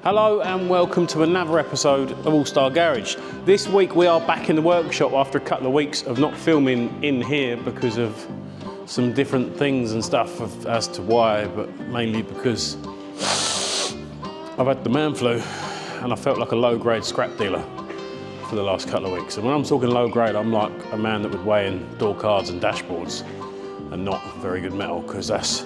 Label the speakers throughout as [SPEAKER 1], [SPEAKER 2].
[SPEAKER 1] Hello and welcome to another episode of Allstar Garage. This week we are back in the workshop after a couple of weeks of not filming in here because of some different things and stuff as to why, but mainly because I've had the man flu and I felt like a low-grade scrap dealer for the last couple of weeks. And when I'm talking low-grade, I'm like a man that would weigh in door cards and dashboards and not very good metal, because that's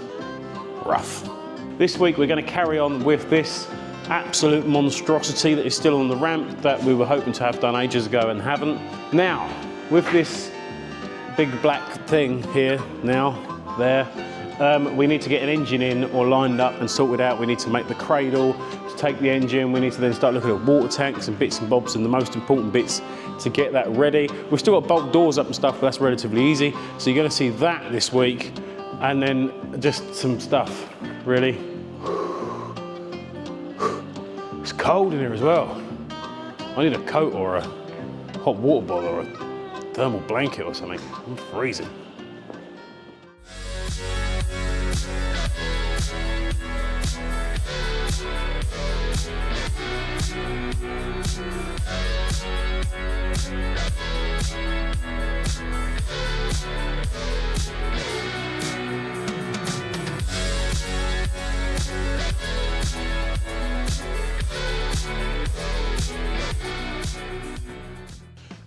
[SPEAKER 1] rough. This week we're going to carry on with this absolute monstrosity that is still on the ramp that we were hoping to have done ages ago and haven't. Now, with this big black thing here, we need to get an engine in or lined up and sorted out. We need to make the cradle to take the engine. We need to then start looking at water tanks and bits and bobs and the most important bits to get that ready. We've still got bolt doors up and stuff, but that's relatively easy. So you're gonna see that this week, and then just some stuff, really. It's cold in here as well. I need a coat or a hot water bottle or a thermal blanket or something. I'm freezing.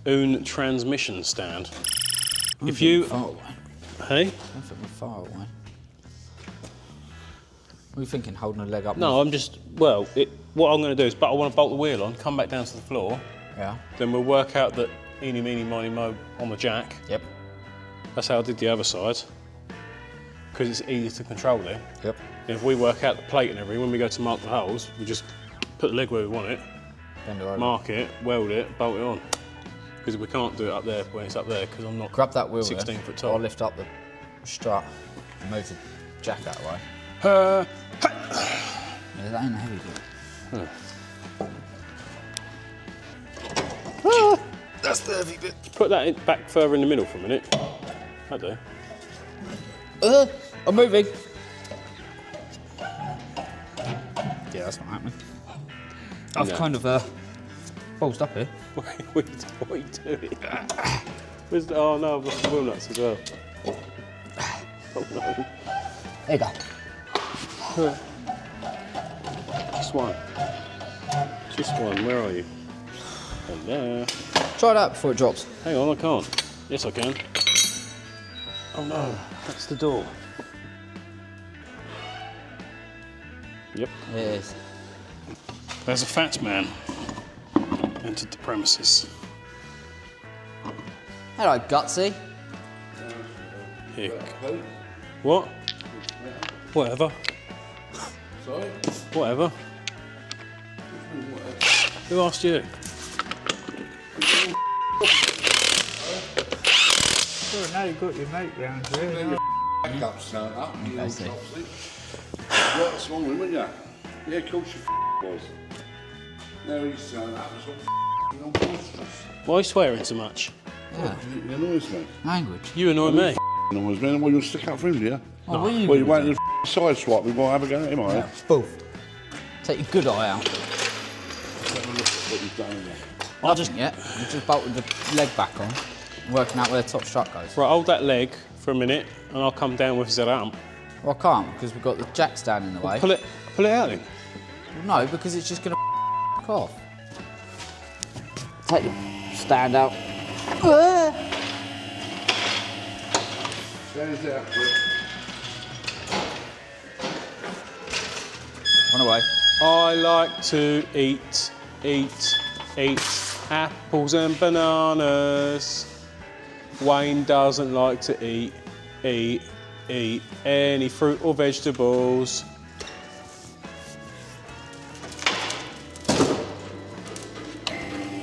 [SPEAKER 1] Own transmission stand. If you,
[SPEAKER 2] far away.
[SPEAKER 1] Hey?
[SPEAKER 2] I don't think we're far away. What are you thinking, holding a leg up?
[SPEAKER 1] No, I'm just, well, what I'm going to do is, I want to bolt the wheel on, come back down to the floor.
[SPEAKER 2] Yeah.
[SPEAKER 1] Then we'll work out that eeny, meeny, miny, mo on the jack.
[SPEAKER 2] Yep.
[SPEAKER 1] That's how I did the other side, because it's easy to control there.
[SPEAKER 2] Yep.
[SPEAKER 1] And if we work out the plate and everything, when we go to mark the holes, we just put the leg where we want it,
[SPEAKER 2] Bend it over.
[SPEAKER 1] mark it, weld it, bolt it on. Because we can't do it up there when it's up there, because I'm not
[SPEAKER 2] Grab that wheel
[SPEAKER 1] 16
[SPEAKER 2] there.
[SPEAKER 1] foot tall.
[SPEAKER 2] I'll lift up the strut and move the jack that way.
[SPEAKER 1] Hey.
[SPEAKER 2] Yeah, that ain't a heavy bit.
[SPEAKER 1] That's the heavy bit. Put that back further in the middle for a minute. I do.
[SPEAKER 2] I'm moving. Yeah, that's not happening. I've kind of ballsed up here.
[SPEAKER 1] What are you doing? Oh no, I've lost the wheel nuts as well. Oh no.
[SPEAKER 2] There you go.
[SPEAKER 1] Just one. Just one. Where are you? Hello.
[SPEAKER 2] Try that before it drops.
[SPEAKER 1] Hang on, I can't. Yes, I can. Oh no, that's the door. Yep.
[SPEAKER 2] It is.
[SPEAKER 1] There's a fat man entered the premises.
[SPEAKER 2] Hello, Gutsy.
[SPEAKER 1] Here. What? Whatever.
[SPEAKER 3] Sorry?
[SPEAKER 1] Whatever. Who asked you?
[SPEAKER 2] Sure, now you've got your mate round here.
[SPEAKER 3] Backups turned up.
[SPEAKER 2] I see.
[SPEAKER 3] You worked this morning, wouldn't you? Yeah, of course you was. Now he's turned up, it's all monstrous.
[SPEAKER 1] Why are you swearing so much?
[SPEAKER 2] Yeah.
[SPEAKER 3] It annoys me.
[SPEAKER 2] Language.
[SPEAKER 1] You annoy me.
[SPEAKER 3] Annoys me. Well, you'll stick up for him, do you?
[SPEAKER 2] Oh, what are you
[SPEAKER 3] Well, you
[SPEAKER 2] gonna
[SPEAKER 3] won't side swap, we might have a go at him, are you?
[SPEAKER 2] Both. Take your good eye out.
[SPEAKER 3] Let's have a look at what you've done there.
[SPEAKER 2] Nothing yet. We've just bolted the leg back on, working out where the top strut goes.
[SPEAKER 1] Right, hold that leg for a minute and I'll come down with the arm.
[SPEAKER 2] Well, I can't because we've got the jack stand in the way.
[SPEAKER 1] Pull it out then.
[SPEAKER 2] Well, no, because it's just going to off. Take the stand out.
[SPEAKER 3] Stands out,
[SPEAKER 2] Run away.
[SPEAKER 1] I like to eat apples and bananas. Wayne doesn't like to eat any fruit or vegetables.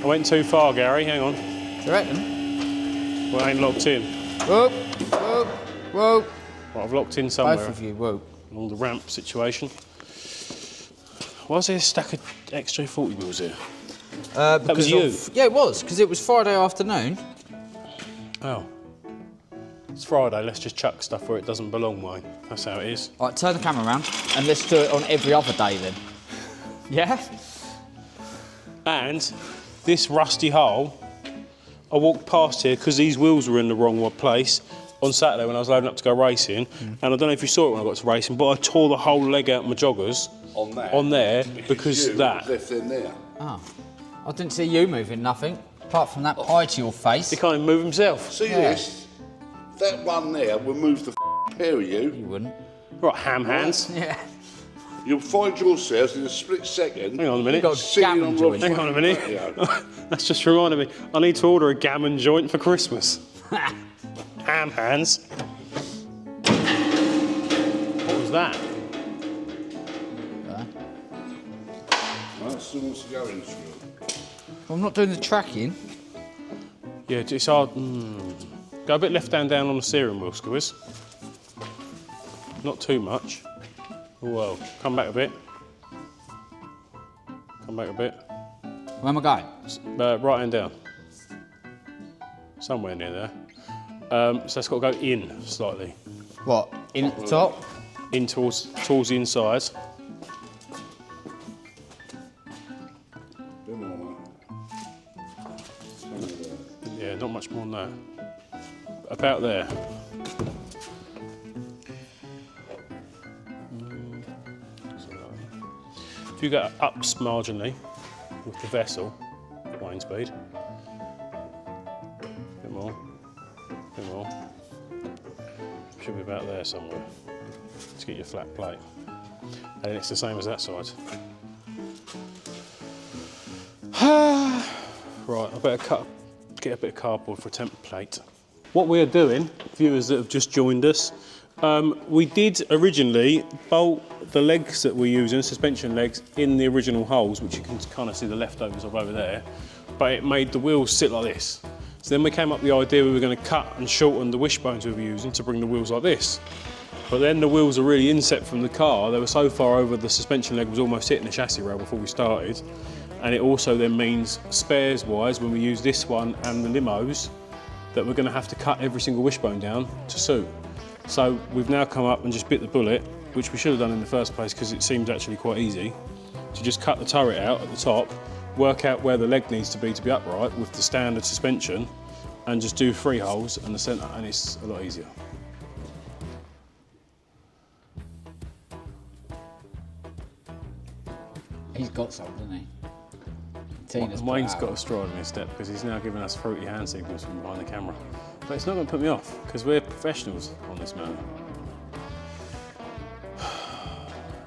[SPEAKER 1] I went too far, Gary, hang on.
[SPEAKER 2] Do you reckon?
[SPEAKER 1] Well, I ain't locked in.
[SPEAKER 2] Whoa, whoa, whoa.
[SPEAKER 1] Well, I've locked in somewhere.
[SPEAKER 2] Both of you, whoa.
[SPEAKER 1] On the ramp situation. Why is there a stack of XJ40 wheels here? That was you?
[SPEAKER 2] Yeah, it was, because it was Friday afternoon.
[SPEAKER 1] Oh. It's Friday, let's just chuck stuff where it doesn't belong, Wayne. That's how it is.
[SPEAKER 2] Right, turn the camera around and let's do it on every other day then. Yeah?
[SPEAKER 1] And this rusty hole, I walked past here because these wheels were in the wrong place on Saturday when I was loading up to go racing. And I don't know if you saw it when I got to racing, but I tore the whole leg out of my joggers on there because
[SPEAKER 3] you
[SPEAKER 1] that.
[SPEAKER 3] left in there.
[SPEAKER 2] Oh. I didn't see you moving nothing, apart from that pie to your face.
[SPEAKER 1] He can't even move himself.
[SPEAKER 3] See this? That one there will move the pair of you.
[SPEAKER 2] You wouldn't.
[SPEAKER 1] Right, ham hands.
[SPEAKER 2] Yeah.
[SPEAKER 3] You'll find yourselves in a split second.
[SPEAKER 1] Hang on a minute.
[SPEAKER 2] Got
[SPEAKER 3] sitting
[SPEAKER 2] gammon
[SPEAKER 3] on
[SPEAKER 2] joint.
[SPEAKER 3] Rob's
[SPEAKER 1] Hang on a minute.
[SPEAKER 3] patio.
[SPEAKER 1] That's just reminded me. I need to order a gammon joint for Christmas. Ham hands. What was that?
[SPEAKER 3] Right, still wants to go into it.
[SPEAKER 2] I'm not doing the tracking.
[SPEAKER 1] Yeah, it's hard. Go a bit left down on the steering wheel, Squiz. Not too much. Oh, well, come back a bit. Come back a bit.
[SPEAKER 2] Where am I going?
[SPEAKER 1] Right hand down. Somewhere near there. So it's got to go in slightly.
[SPEAKER 2] What? In at the top?
[SPEAKER 1] In towards the inside.
[SPEAKER 3] Bit more, mate.
[SPEAKER 1] Yeah, not much more than that. About there. If you go up marginally with the vessel, wind speed. Bit more. Bit more. Should be about there somewhere. To get your flat plate. And it's the same as that side. Right, I better get a bit of cardboard for a template. What we are doing, viewers that have just joined us, we did originally bolt the legs that we're using, suspension legs, in the original holes, which you can kind of see the leftovers of over there, but it made the wheels sit like this. So then we came up with the idea we were going to cut and shorten the wishbones we were using to bring the wheels like this. But then the wheels are really inset from the car. They were so far over the suspension leg was almost hitting the chassis rail before we started. And it also then means, spares-wise, when we use this one and the limos, that we're going to have to cut every single wishbone down to suit. So we've now come up and just bit the bullet, which we should have done in the first place because it seemed actually quite easy, to just cut the turret out at the top, work out where the leg needs to be upright with the standard suspension, and just do 3 holes in the centre, and it's a lot easier.
[SPEAKER 2] He's got some, doesn't he? Tina's
[SPEAKER 1] Wayne's
[SPEAKER 2] put
[SPEAKER 1] got
[SPEAKER 2] out.
[SPEAKER 1] a straw in his step because he's now giving us fruity hand signals from behind the camera. But it's not going to put me off because we're professionals on this man.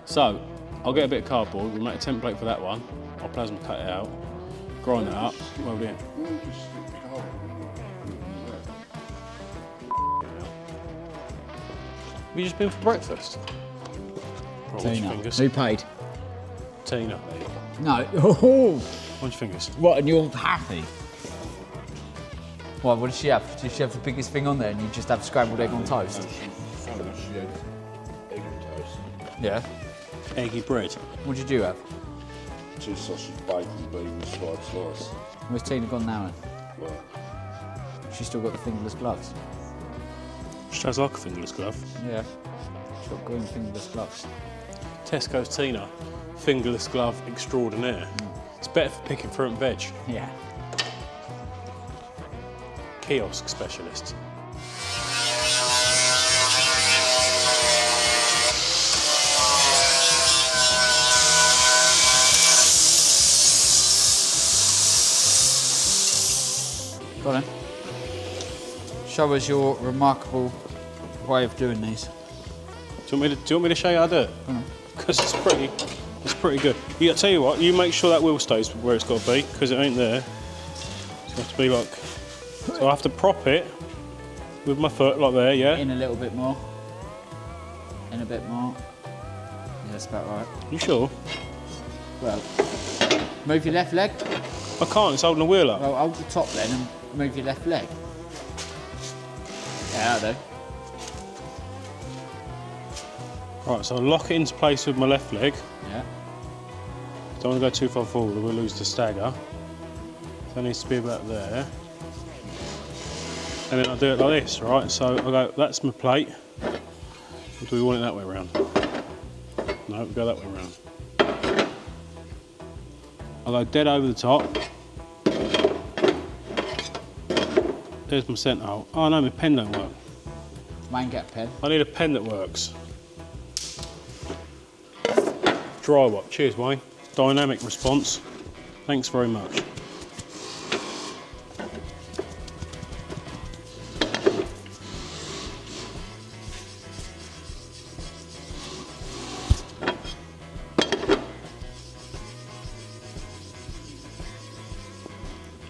[SPEAKER 1] So, I'll get a bit of cardboard, we'll make a template for that one. I'll plasma cut it out, grind it up, weld it in. Have you just been for breakfast? Right, watch your
[SPEAKER 2] Tina.
[SPEAKER 1] fingers.
[SPEAKER 2] Who paid?
[SPEAKER 1] Tina.
[SPEAKER 2] No. Oh.
[SPEAKER 1] Watch your fingers.
[SPEAKER 2] What, and you're happy? What did she have? Did she have the biggest thing on there and you just have scrambled egg on toast?
[SPEAKER 3] Egg and toast.
[SPEAKER 2] Yeah.
[SPEAKER 1] Eggy bread.
[SPEAKER 2] What did you have?
[SPEAKER 3] 2 sausage, bacon, beans, fried slice.
[SPEAKER 2] Where's Tina gone now then?
[SPEAKER 3] Well,
[SPEAKER 2] She's still got the fingerless gloves.
[SPEAKER 1] She does like a fingerless glove.
[SPEAKER 2] Yeah. She's got green fingerless gloves.
[SPEAKER 1] Tesco's Tina, fingerless glove extraordinaire. It's better for picking fruit and veg.
[SPEAKER 2] Yeah.
[SPEAKER 1] Kiosk specialist.
[SPEAKER 2] Go on then. Show us your remarkable way of doing these.
[SPEAKER 1] Do you want me to show you how to do it? Because it's pretty good. I'll tell you what, you make sure that wheel stays where it's got to be, because it ain't there. It's got to be like, so I have to prop it with my foot like there, yeah?
[SPEAKER 2] In a little bit more. In a bit more. Yeah, that's about right.
[SPEAKER 1] You sure?
[SPEAKER 2] Well, move your left leg.
[SPEAKER 1] I can't, it's holding the wheel up.
[SPEAKER 2] Well, hold the top then and move your left leg. Yeah, that'll do.
[SPEAKER 1] Right, so I lock it into place with my left leg.
[SPEAKER 2] Yeah.
[SPEAKER 1] Don't want to go too far forward, we'll lose the stagger. So it needs to be about there. And then I'll do it like this, right? So I'll go, that's my plate. Or do we want it that way around? No, we'll go that way around. I'll go dead over the top. There's my centre hole. Oh no, my pen don't work.
[SPEAKER 2] Wayne, get a pen.
[SPEAKER 1] I need a pen that works. Dry wop. Cheers, Wayne. Dynamic response. Thanks very much.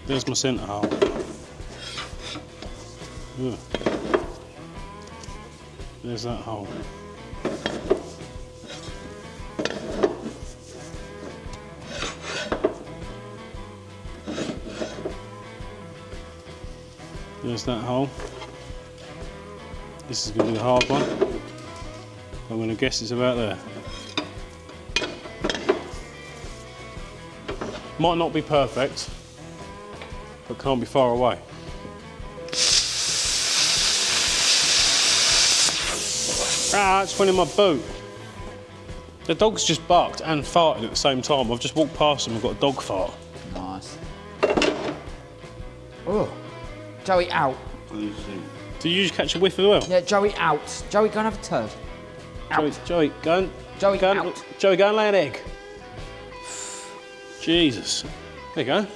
[SPEAKER 1] There's my centre hole. Ugh. There's that hole. There's that hole. This is going to be the hard one. I'm going to guess it's about there. Might not be perfect, but can't be far away. Ah, it's went in my boot. The dog's just barked and farted at the same time. I've just walked past them and got a dog fart.
[SPEAKER 2] Nice. Oh, Joey, out.
[SPEAKER 1] Did you just catch a whiff as well?
[SPEAKER 2] Yeah, Joey, out. Joey, go and have a turd. Out.
[SPEAKER 1] Joey, go and...
[SPEAKER 2] Joey,
[SPEAKER 1] go
[SPEAKER 2] out.
[SPEAKER 1] and, Joey, go and lay an egg. Jesus. There you go.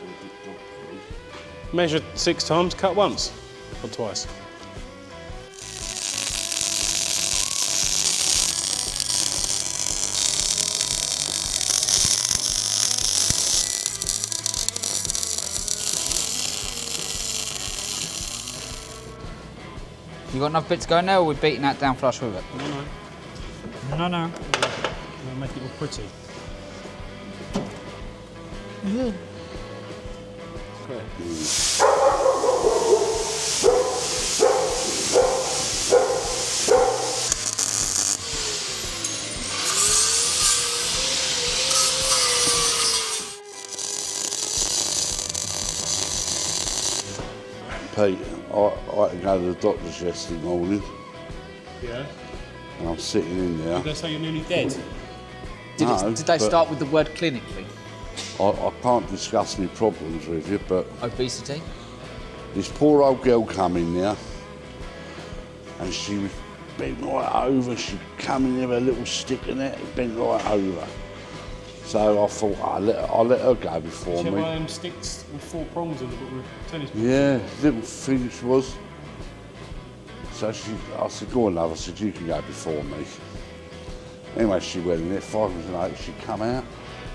[SPEAKER 1] Measure 6 times, cut once. Or twice.
[SPEAKER 2] You got enough bits going there, or we're beating that down flush with it? No.
[SPEAKER 1] We'll make it all pretty.
[SPEAKER 2] Yeah.
[SPEAKER 3] Pete, I had to go to the doctor's yesterday morning,
[SPEAKER 1] Yeah.
[SPEAKER 3] and I'm sitting in there.
[SPEAKER 1] Did they say you're nearly dead?
[SPEAKER 3] No,
[SPEAKER 2] Did they
[SPEAKER 3] but
[SPEAKER 2] start with the word clinically?
[SPEAKER 3] I can't discuss my problems with you, but
[SPEAKER 2] Obesity?
[SPEAKER 3] this poor old girl come in there, and she was bent right over. She'd come in there with a little stick in it, bent right over. So I thought I'll let her go before
[SPEAKER 1] She had
[SPEAKER 3] me.
[SPEAKER 1] one of them sticks with 4 prongs on it, but with tennis balls.
[SPEAKER 3] Yeah, little thing she was. So I said, go on, love. I said, you can go before me. Anyway, she went in there, 5 minutes later, she come out.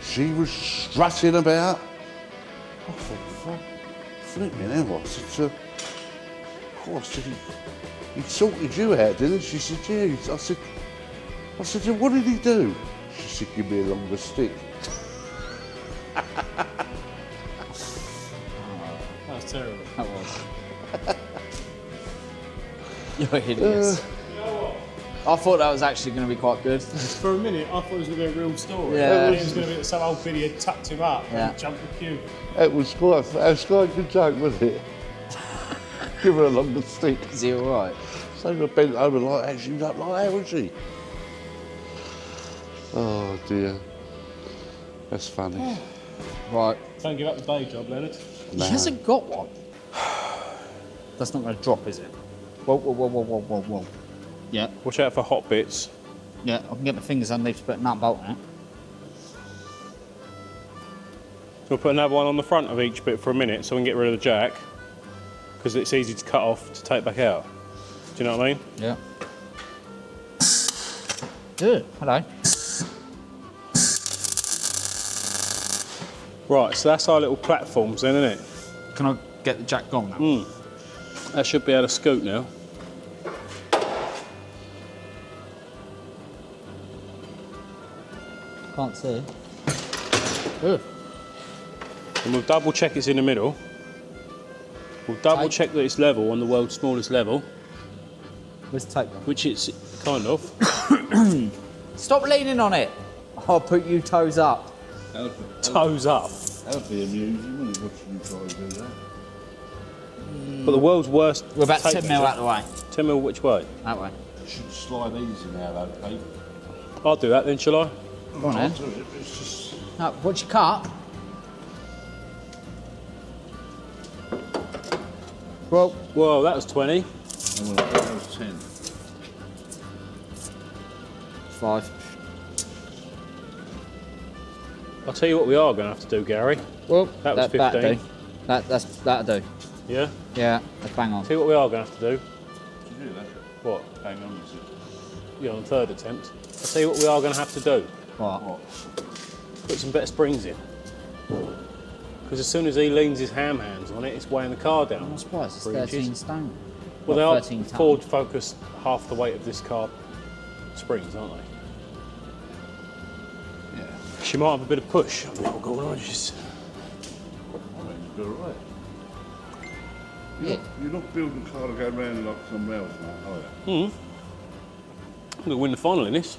[SPEAKER 3] She was strutting about. I thought, flip me now. I said, I said, he sorted you out, didn't he? She said, yeah. I said, yeah, what did he do? She said, give me a longer stick.
[SPEAKER 1] That was terrible.
[SPEAKER 2] That was. You're hideous.
[SPEAKER 1] You know what?
[SPEAKER 2] I thought that was actually going to be quite good.
[SPEAKER 1] For a minute, I thought it was going to be a real story.
[SPEAKER 2] Yeah.
[SPEAKER 1] It was going to be that some old biddy had tucked him up
[SPEAKER 2] Yeah.
[SPEAKER 1] and jumped the queue.
[SPEAKER 3] It was quite a good joke, wasn't it? Give her a longer stick.
[SPEAKER 2] Is he all right?
[SPEAKER 3] So she bent over like that. She was up like that, wasn't she? Oh dear. That's funny.
[SPEAKER 2] Right.
[SPEAKER 1] Don't give up the day job, Leonard.
[SPEAKER 3] Nah.
[SPEAKER 2] He hasn't got one. That's not going to drop, is it? Whoa. Yeah,
[SPEAKER 1] Watch out for hot bits.
[SPEAKER 2] yeah. I can get my fingers underneath to put a nut bolt in it.
[SPEAKER 1] We'll put another one on the front of each bit for a minute so we can get rid of the jack. Because it's easy to cut off to take back out. Do you know what I mean?
[SPEAKER 2] Yeah. Good. Hello.
[SPEAKER 1] Right, so that's our little platforms then, isn't it?
[SPEAKER 2] Can I get the jack gone now?
[SPEAKER 1] That should be able to scoot now.
[SPEAKER 2] Can't see. Good.
[SPEAKER 1] And we'll double check it's in the middle. We'll double check that it's level on the world's smallest level,
[SPEAKER 2] Where's the tape gone?
[SPEAKER 1] which it's kind of.
[SPEAKER 2] Stop leaning on it. I'll put you toes up.
[SPEAKER 1] Toes up.
[SPEAKER 3] That'd be amusing, wouldn't it, watching you try to do that?
[SPEAKER 1] But the world's worst.
[SPEAKER 2] We're about
[SPEAKER 1] tape
[SPEAKER 2] 10 mil
[SPEAKER 1] measure.
[SPEAKER 2] out of the way.
[SPEAKER 1] 10 mil which way?
[SPEAKER 2] That way.
[SPEAKER 3] You should slide these in there, though, Pete.
[SPEAKER 1] I'll do that then, shall I?
[SPEAKER 2] Go on then.
[SPEAKER 3] It's just...
[SPEAKER 2] No, what you cut? Well,
[SPEAKER 1] Whoa, that was 20.
[SPEAKER 3] Oh, well, that was 10.
[SPEAKER 2] 5.
[SPEAKER 1] I'll tell you what we are going to have to do, Gary.
[SPEAKER 2] Well,
[SPEAKER 1] That was 15.
[SPEAKER 2] That'll do.
[SPEAKER 1] Yeah?
[SPEAKER 2] Yeah, that's bang on.
[SPEAKER 1] Tell you what we are going to have to do.
[SPEAKER 3] Did you do that?
[SPEAKER 1] What?
[SPEAKER 3] Hang on, is it?
[SPEAKER 1] Yeah, on the third attempt. I'll tell you what we are going to have to do.
[SPEAKER 2] What?
[SPEAKER 1] Put some better springs in. Because as soon as he leans his ham hands on it, it's weighing the car down.
[SPEAKER 2] I'm surprised it's
[SPEAKER 1] 3
[SPEAKER 2] 13
[SPEAKER 1] inches.
[SPEAKER 2] stone.
[SPEAKER 1] Well, they are
[SPEAKER 2] 13 ton.
[SPEAKER 1] Ford Focus half the weight of this car springs, aren't they?
[SPEAKER 3] Yeah.
[SPEAKER 1] She might have a bit of push on the old garages.
[SPEAKER 3] I reckon you do it right.
[SPEAKER 2] Yeah.
[SPEAKER 3] You're not building a car to go round like somewhere else, mate, are you?
[SPEAKER 1] We're going to win the final in this.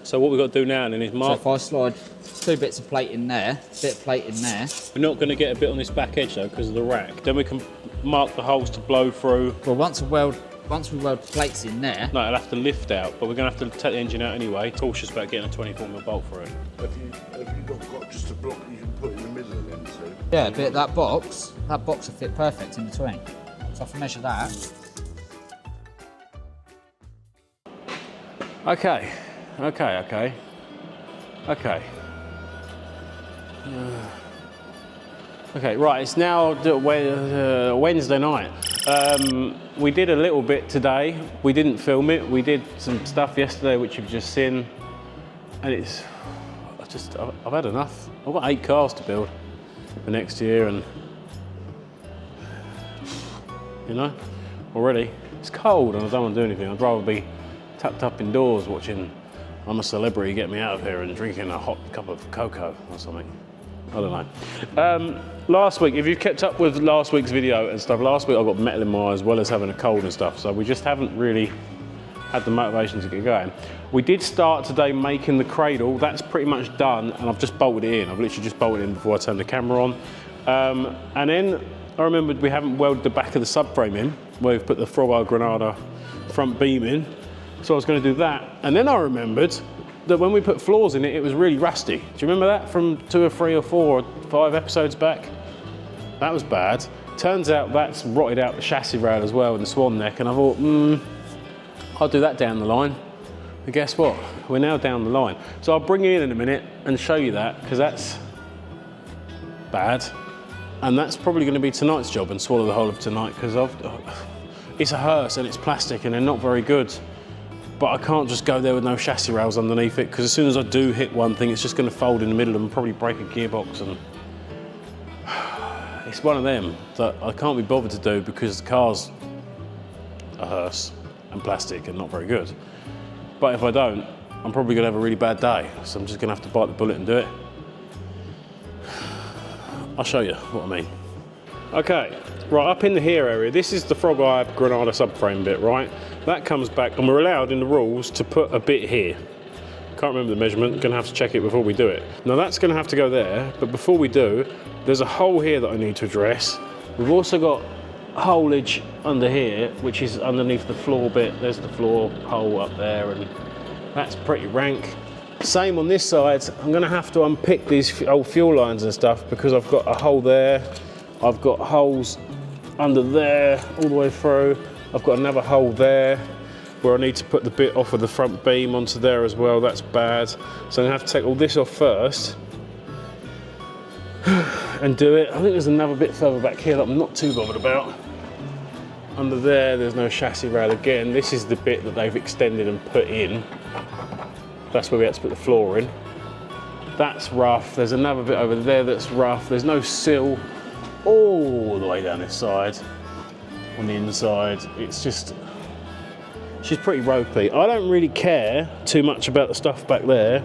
[SPEAKER 1] So what we've got to do now then is
[SPEAKER 2] So
[SPEAKER 1] mark.
[SPEAKER 2] if I slide 2 bits of plate in there, bit of plate in there.
[SPEAKER 1] We're not going to get a bit on this back edge though because of the rack. Then we can mark the holes to blow through.
[SPEAKER 2] Well, once we weld plates in there.
[SPEAKER 1] No, it'll have to lift out, but we're going to have to take the engine out anyway. Cautious about getting a 24mm bolt through it.
[SPEAKER 3] Have you not got just a block you can put in the middle of them two?
[SPEAKER 2] Yeah, but that box will fit perfect in between. So if I measure that.
[SPEAKER 1] Okay. Okay, right, it's now Wednesday night. We did a little bit today. We didn't film it. We did some stuff yesterday, which you've just seen. And I've had enough. I've got 8 cars to build for next year and, you know, already. It's cold and I don't want to do anything. I'd rather be tucked up indoors watching I'm a Celebrity get me out of here and drinking a hot cup of cocoa or something. I don't know. Last week, if you've kept up with last week's video and stuff, last week I got metal in my eye as well as having a cold and stuff, so we just haven't really had the motivation to get going. We did start today making the cradle. That's pretty much done and I've just bolted it in. I've literally just bolted it in before I turned the camera on. And then I remembered we haven't welded the back of the subframe in, where we've put the Frog Granada front beam in. So I was going to do that. And then I remembered that when we put floors in it, it was really rusty. Do you remember that from 2 or 3 or 4 or 5 episodes back? That was bad. Turns out that's rotted out the chassis rail as well and the swan neck. And I thought, I'll do that down the line. And guess what? We're now down the line. So I'll bring you in a minute and show you that, because that's bad. And that's probably going to be tonight's job and swallow the whole of tonight, because it's a hearse and it's plastic and they're not very good. But I can't just go there with no chassis rails underneath it, because as soon as I do hit one thing, it's just going to fold in the middle and probably break a gearbox. And it's one of them that I can't be bothered to do because the car's a hearse and plastic and not very good. But if I don't, I'm probably going to have a really bad day. So I'm just going to have to bite the bullet and do it. I'll show you what I mean. Okay, right up in the here area, this is the Frog Eye Granada subframe bit, right? That comes back, and we're allowed in the rules to put a bit here. Can't remember the measurement, gonna have to check it before we do it. Now that's gonna have to go there, but before we do, there's a hole here that I need to address. We've also got holage under here, which is underneath the floor bit. There's the floor hole up there, and that's pretty rank. Same on this side. I'm gonna have to unpick these old fuel lines and stuff because I've got a hole there. I've got holes under there all the way through. I've got another hole there where I need to put the bit off of the front beam onto there as well. That's bad. So I'm gonna have to take all this off first and do it. I think there's another bit further back here that I'm not too bothered about. Under there's no chassis rail again. This is the bit that they've extended and put in. That's where we had to put the floor in. That's rough. There's another bit over there that's rough. There's no sill all the way down this side. On the inside, it's just, she's pretty ropey. I don't really care too much about the stuff back there,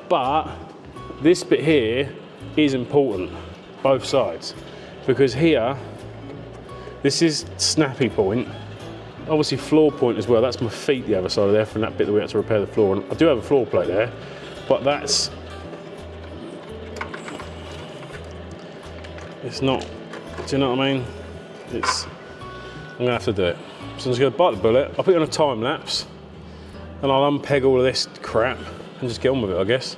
[SPEAKER 1] but this bit here is important, both sides, because here, this is snappy point. Obviously floor point as well. That's my feet the other side of there from that bit that we had to repair the floor. And I do have a floor plate there, but that's, it's not, do you know what I mean? I'm gonna have to do it. So I'm just gonna bite the bullet. I'll put it on a time lapse and I'll unpeg all of this crap and just get on with it, I guess.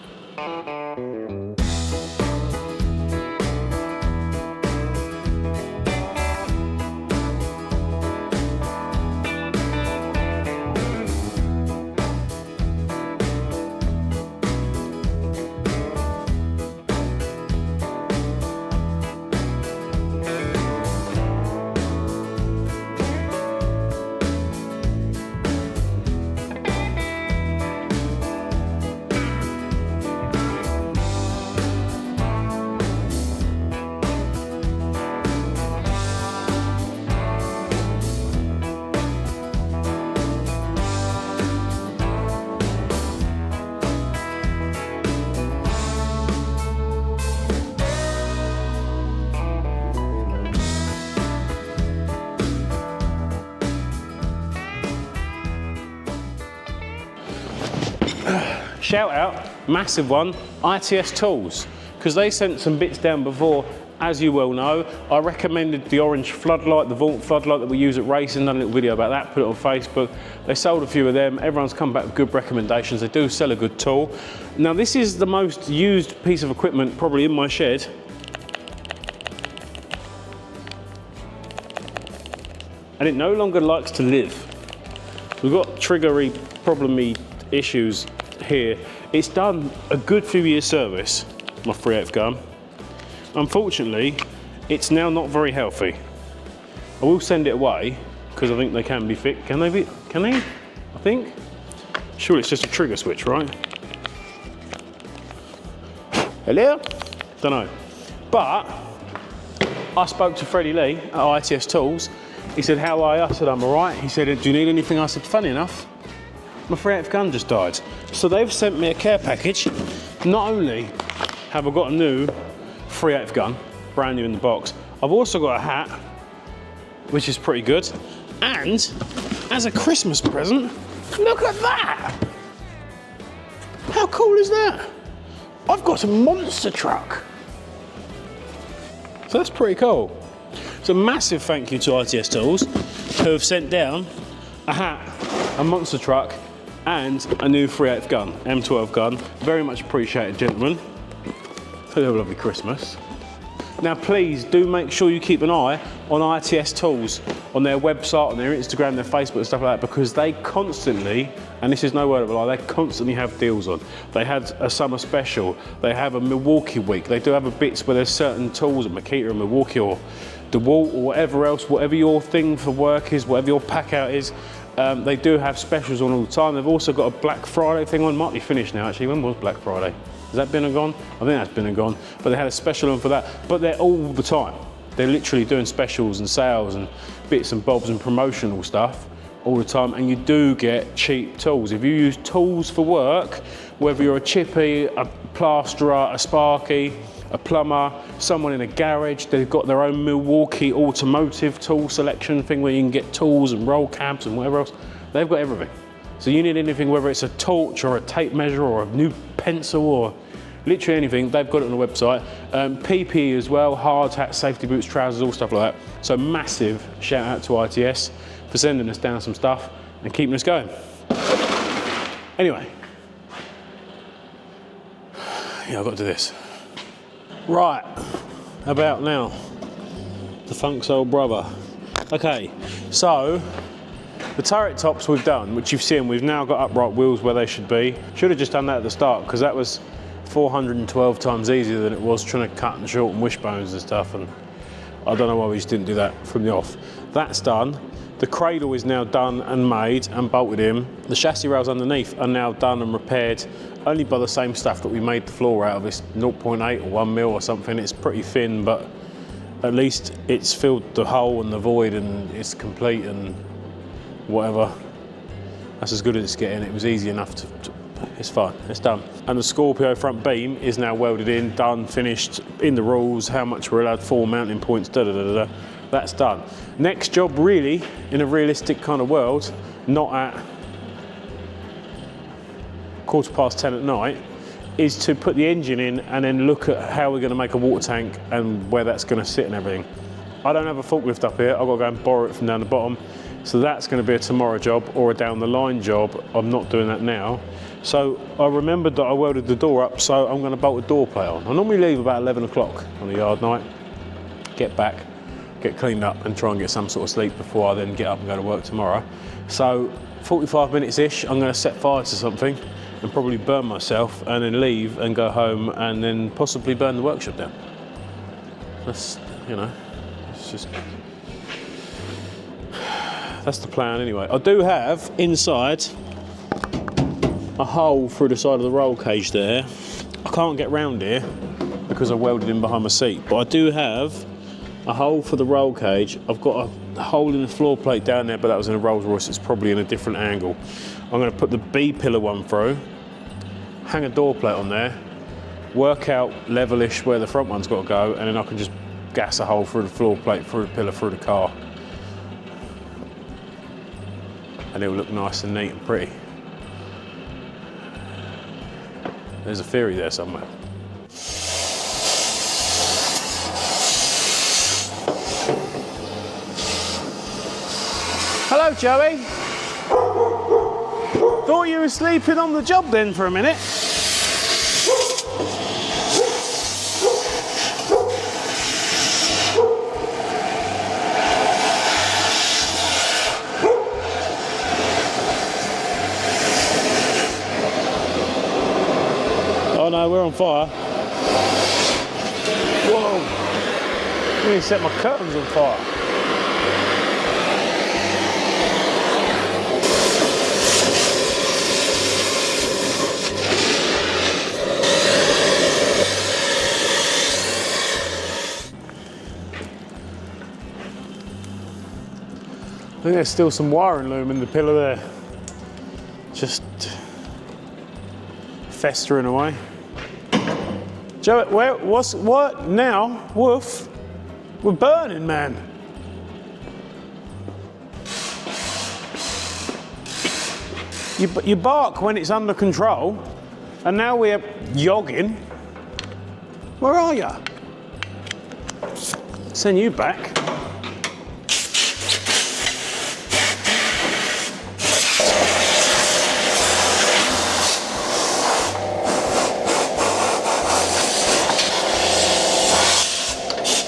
[SPEAKER 1] shout out, massive one, ITS Tools, because they sent some bits down before. As you well know, I recommended the orange floodlight, the Vault floodlight that we use at racing, done a little video about that, put it on Facebook. They sold a few of them, everyone's come back with good recommendations. They do sell a good tool. Now this is the most used piece of equipment probably in my shed. And it no longer likes to live. We've got triggery, problemy issues here. It's done a good few years service, my 3/8 gun. Unfortunately, it's now not very healthy. I will send it away because I think they can be fixed. Can they be? Can they? I think. Sure, it's just a trigger switch, right? Hello? Don't know. But I spoke to Freddie Lee at ITS Tools. He said, "How are you?" I said, "I'm all right." He said, "Do you need anything?" I said, "Funny enough, my 3/8 gun just died." So they've sent me a care package. Not only have I got a new 3/8 gun, brand new in the box, I've also got a hat, which is pretty good. And as a Christmas present, look at that! How cool is that? I've got a monster truck. So that's pretty cool. So massive thank you to ITS Tools, who have sent down a hat, a monster truck, and a new 3/8 gun, M12 gun. Very much appreciated, gentlemen. Have a lovely Christmas. Now please do make sure you keep an eye on ITS Tools, on their website, on their Instagram, their Facebook and stuff like that, because they constantly, and this is no word of a lie, they constantly have deals on. They had a summer special, they have a Milwaukee week, they do have a bits where there's certain tools at Makita and Milwaukee or DeWalt or whatever else, whatever your thing for work is, whatever your pack out is, they do have specials on all the time. They've also got a Black Friday thing on, might be finished now actually. When was Black Friday? Has that been and gone? I think that's been and gone. But they had a special on for that. But they're all the time. They're literally doing specials and sales and bits and bobs and promotional stuff all the time. And you do get cheap tools. If you use tools for work, whether you're a chippy, a plasterer, a sparky, a plumber, someone in a garage, they've got their own Milwaukee automotive tool selection thing where you can get tools and roll cabs and whatever else. They've got everything. So you need anything, whether it's a torch or a tape measure or a new pencil or literally anything, they've got it on the website. PPE as well, hard hats, safety boots, trousers, all stuff like that. So massive shout out to ITS for sending us down some stuff and keeping us going. Anyway, yeah, I've got to do this. Right, about now, the funk's old brother. Okay, so the turret tops we've done, which you've seen, we've now got upright wheels where they should be. Should have just done that at the start because that was 412 times easier than it was trying to cut and shorten wishbones and stuff, and I don't know why we just didn't do that from the off. That's done. The cradle is now done and made and bolted in. The chassis rails underneath are now done and repaired only by the same stuff that we made the floor out of. It's 0.8 or 1 mil or something. It's pretty thin, but at least it's filled the hole and the void and it's complete and whatever. That's as good as it's getting. It was easy enough to it's fine, it's done. And the Scorpio front beam is now welded in, done, finished, in the rules, how much we're allowed, 4 mounting points, da-da-da-da-da. That's done. Next job really, in a realistic kind of world, not at 10:15 at night, is to put the engine in and then look at how we're going to make a water tank and where that's going to sit and everything. I don't have a forklift up here, I've got to go and borrow it from down the bottom. So that's going to be a tomorrow job or a down the line job. I'm not doing that now. So I remembered that I welded the door up, so I'm going to bolt the door plate on. I normally leave about 11 o'clock on a yard night, get back, get cleaned up and try and get some sort of sleep before I then get up and go to work tomorrow. So 45 minutes-ish, I'm going to set fire to something and probably burn myself and then leave and go home and then possibly burn the workshop down. That's, you know, it's just... That's the plan anyway. I do have inside a hole through the side of the roll cage there. I can't get round here because I welded in behind my seat, but I do have a hole for the roll cage. I've got a hole in the floor plate down there, but that was in a Rolls Royce. It's probably in a different angle. I'm going to put the B pillar one through, hang a door plate on there, work out levelish where the front one's got to go, and then I can just gas a hole through the floor plate, through the pillar, through the car. And it'll look nice and neat and pretty. There's a theory there somewhere. Hello, Joey. Thought you were sleeping on the job then for a minute. Oh no, we're on fire. Whoa. I'm gonna set my curtains on fire. I think there's still some wiring loom in the pillar there. Just festering away. Joe, what now? Woof. We're burning, man. You bark when it's under control, and now we're yogging. Where are you? Send you back.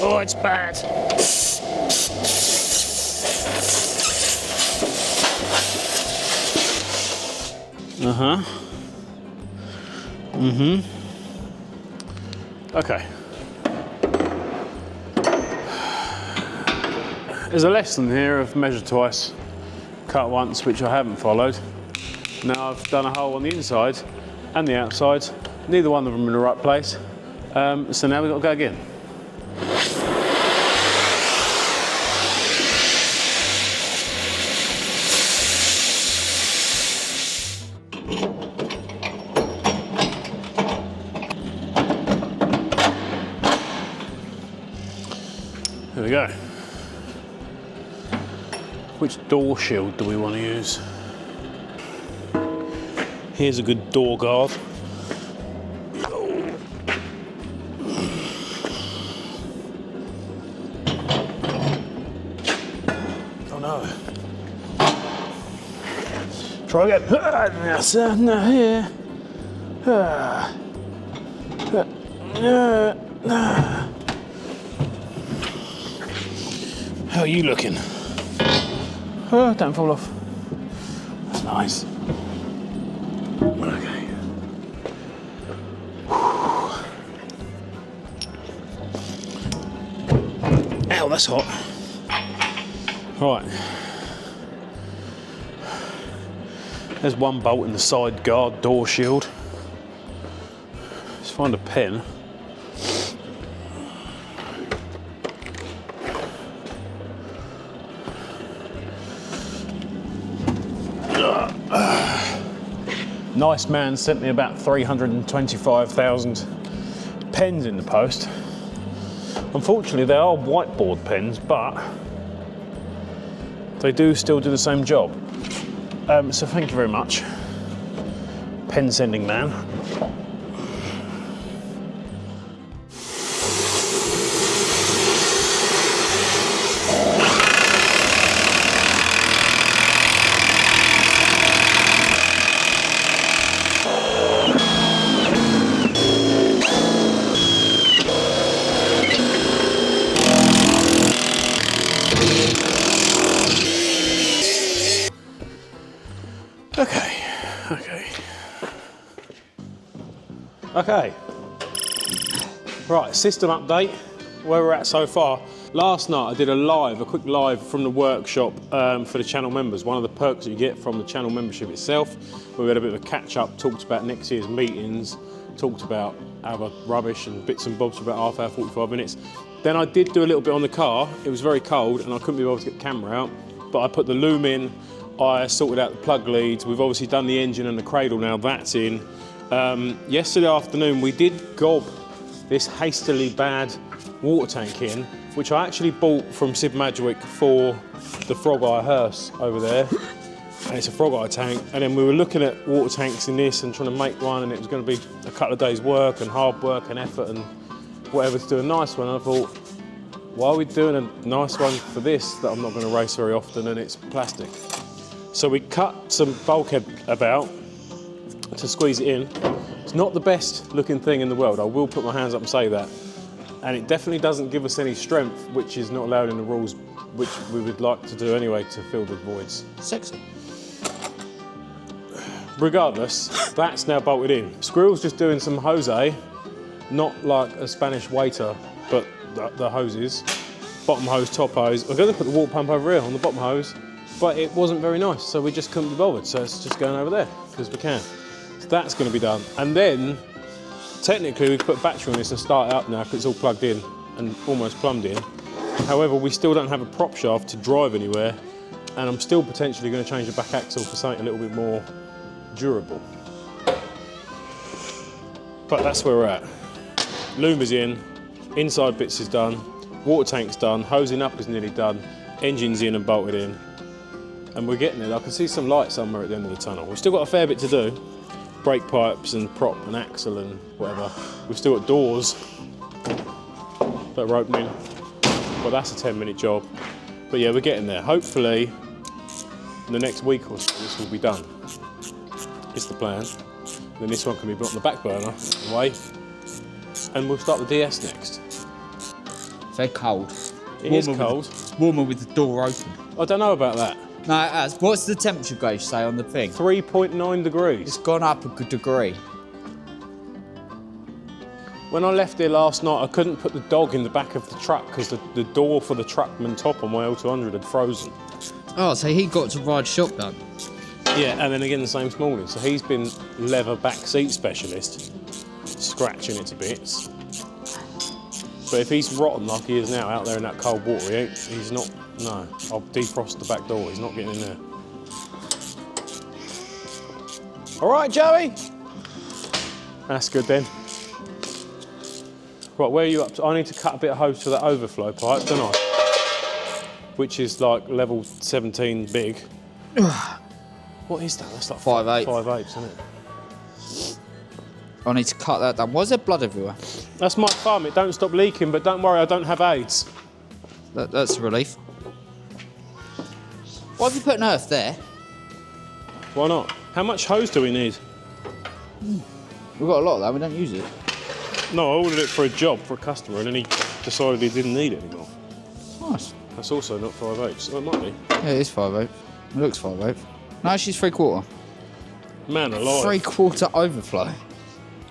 [SPEAKER 1] Oh, it's bad. Okay. There's a lesson here of measure twice, cut once, which I haven't followed. Now I've done a hole on the inside and the outside. Neither one of them in the right place. So now we've got to go again. There we go. Which door shield do we want to use? Here's a good door guard. Oh no. Try again. No, here. How are you looking? Oh, don't fall off. That's nice. Okay. Ow, that's hot. Right. There's one bolt in the side guard door shield. Let's find a pen. Nice man sent me about 325,000 pens in the post. Unfortunately, they are whiteboard pens, but they do still do the same job. So thank you very much, pen sending man. Okay, right, system update, where we're at so far. Last night I did a quick live from the workshop for the channel members. One of the perks that you get from the channel membership itself, where we had a bit of a catch up, talked about next year's meetings, talked about other rubbish and bits and bobs for about half hour, 45 minutes. Then I did do a little bit on the car. It was very cold and I couldn't be able to get the camera out, but I put the loom in, I sorted out the plug leads. We've obviously done the engine and the cradle now, that's in. Yesterday afternoon we did gob this hastily bad water tank in, which I actually bought from Sid Madgwick for the Frog Eye Hearse over there. and it's a frog eye tank. And then we were looking at water tanks in this and trying to make one, and it was going to be a couple of days' work and hard work and effort and whatever to do a nice one. And I thought, why are we doing a nice one for this that I'm not going to race very often and it's plastic? So we cut some bulkhead about to squeeze it in. It's not the best looking thing in the world, I will put my hands up and say that. And it definitely doesn't give us any strength, which is not allowed in the rules, which we would like to do anyway to fill the voids.
[SPEAKER 2] Sexy.
[SPEAKER 1] Regardless, that's now bolted in. Squirrel's just doing some hose, not like a Spanish waiter, but the hoses. Bottom hose, top hose. I'm going to put the water pump over here on the bottom hose, but it wasn't very nice, so we just couldn't be bothered. So it's just going over there, because we can. So that's going to be done. And then, technically, we put a battery on this and start it up now, because it's all plugged in and almost plumbed in. However, we still don't have a prop shaft to drive anywhere, and I'm still potentially going to change the back axle for something a little bit more durable. But that's where we're at. Loom is in, inside bits is done, water tank's done, hosing up is nearly done, engine's in and bolted in, and we're getting it. I can see some light somewhere at the end of the tunnel. We've still got a fair bit to do. Brake pipes and prop and axle and whatever. We've still got doors that are opening, but that's a 10-minute job. But yeah, we're getting there. Hopefully, in the next week or so, this will be done. It's the plan. Then this one can be put on the back burner away, and we'll start the DS next.
[SPEAKER 2] Very cold.
[SPEAKER 1] It is cold.
[SPEAKER 2] Warmer with the door open.
[SPEAKER 1] I don't know about that.
[SPEAKER 2] No, it has. What's the temperature gauge say on the thing?
[SPEAKER 1] 3.9 degrees.
[SPEAKER 2] It's gone up a good degree.
[SPEAKER 1] When I left here last night, I couldn't put the dog in the back of the truck because the door for the Truckman top on my L200 had frozen.
[SPEAKER 2] Oh, so he got to ride shotgun.
[SPEAKER 1] Yeah, and then again the same this morning. So he's been leather back seat specialist, scratching it to bits. But if he's rotten like he is now out there in that cold water, he's not, no. I'll defrost the back door, he's not getting in there. All right, Joey? That's good then. Right, where are you up to? I need to cut a bit of hose to that overflow pipe, don't I? Which is like level 17 big. What is that? That's like
[SPEAKER 2] 5/8.
[SPEAKER 1] 5/8, isn't it?
[SPEAKER 2] I need to cut that down. Why is there blood everywhere?
[SPEAKER 1] That's my thumb. It don't stop leaking, but don't worry, I don't have AIDS.
[SPEAKER 2] That's a relief. Why have you put an earth there?
[SPEAKER 1] Why not? How much hose do we need?
[SPEAKER 2] We've got a lot of that. We don't use it.
[SPEAKER 1] No, I ordered it for a job for a customer, and then he decided he didn't need it anymore.
[SPEAKER 2] Nice.
[SPEAKER 1] That's also not 5/8, so it might be.
[SPEAKER 2] Yeah, it is 5/8. It looks 5/8. No, she's 3/4.
[SPEAKER 1] Man alive.
[SPEAKER 2] 3/4 overflow.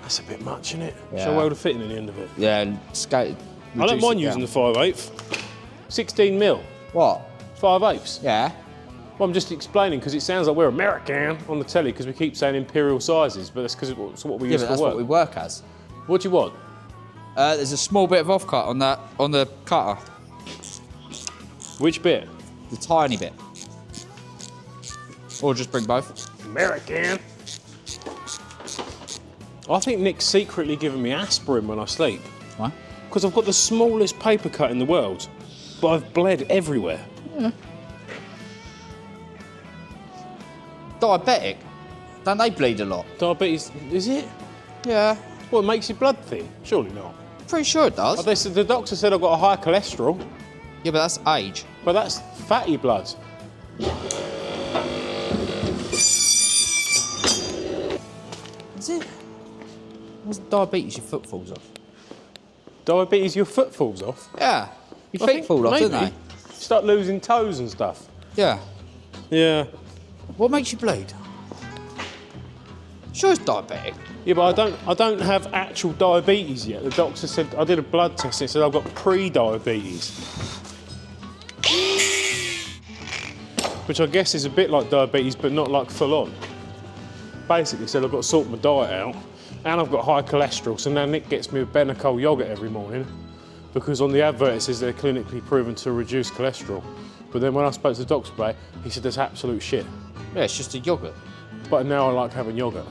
[SPEAKER 1] That's a bit much, isn't it?
[SPEAKER 2] Yeah.
[SPEAKER 1] So well to fit in the end of it.
[SPEAKER 2] Yeah, and skate.
[SPEAKER 1] I don't mind using the 5/8. 16 mil.
[SPEAKER 2] What?
[SPEAKER 1] 5/8.
[SPEAKER 2] Yeah.
[SPEAKER 1] Well, I'm just explaining because it sounds like we're American on the telly because we keep saying imperial sizes, but that's because it's what we
[SPEAKER 2] Yeah,
[SPEAKER 1] use
[SPEAKER 2] but
[SPEAKER 1] for
[SPEAKER 2] that's
[SPEAKER 1] work.
[SPEAKER 2] what we work as.
[SPEAKER 1] What do you want?
[SPEAKER 2] There's a small bit of offcut on the cutter.
[SPEAKER 1] Which bit?
[SPEAKER 2] The tiny bit. Or just bring both.
[SPEAKER 1] American. I think Nick's secretly giving me aspirin when I sleep
[SPEAKER 2] Why?
[SPEAKER 1] because I've got the smallest paper cut in the world, but I've bled everywhere.
[SPEAKER 2] Yeah. Diabetic? Don't they bleed a lot?
[SPEAKER 1] Diabetes, is it?
[SPEAKER 2] Yeah.
[SPEAKER 1] Well, it makes your blood thin. Surely not.
[SPEAKER 2] Pretty sure it does.
[SPEAKER 1] Oh, the doctor said I've got a high cholesterol,
[SPEAKER 2] Yeah, but that's age.
[SPEAKER 1] but that's fatty blood.
[SPEAKER 2] Is it? What's diabetes? Your foot falls off.
[SPEAKER 1] Diabetes, your foot falls off.
[SPEAKER 2] Yeah. Your
[SPEAKER 1] I
[SPEAKER 2] feet
[SPEAKER 1] think
[SPEAKER 2] fall off,
[SPEAKER 1] maybe.
[SPEAKER 2] don't they?
[SPEAKER 1] Start losing toes and stuff.
[SPEAKER 2] Yeah.
[SPEAKER 1] Yeah.
[SPEAKER 2] What makes you bleed? Sure, it's diabetic.
[SPEAKER 1] Yeah, but I don't have actual diabetes yet. The doctor said I did a blood test and it said I've got pre-diabetes, which I guess is a bit like diabetes, but not like full on. Basically, said I've got to sort my diet out, and I've got high cholesterol. So now Nick gets me a Benecol yogurt every morning, because on the advert it says they're clinically proven to reduce cholesterol. But then when I spoke to the doctor about it, he said that's absolute shit.
[SPEAKER 2] Yeah, it's just a yogurt.
[SPEAKER 1] But now I like having yogurt.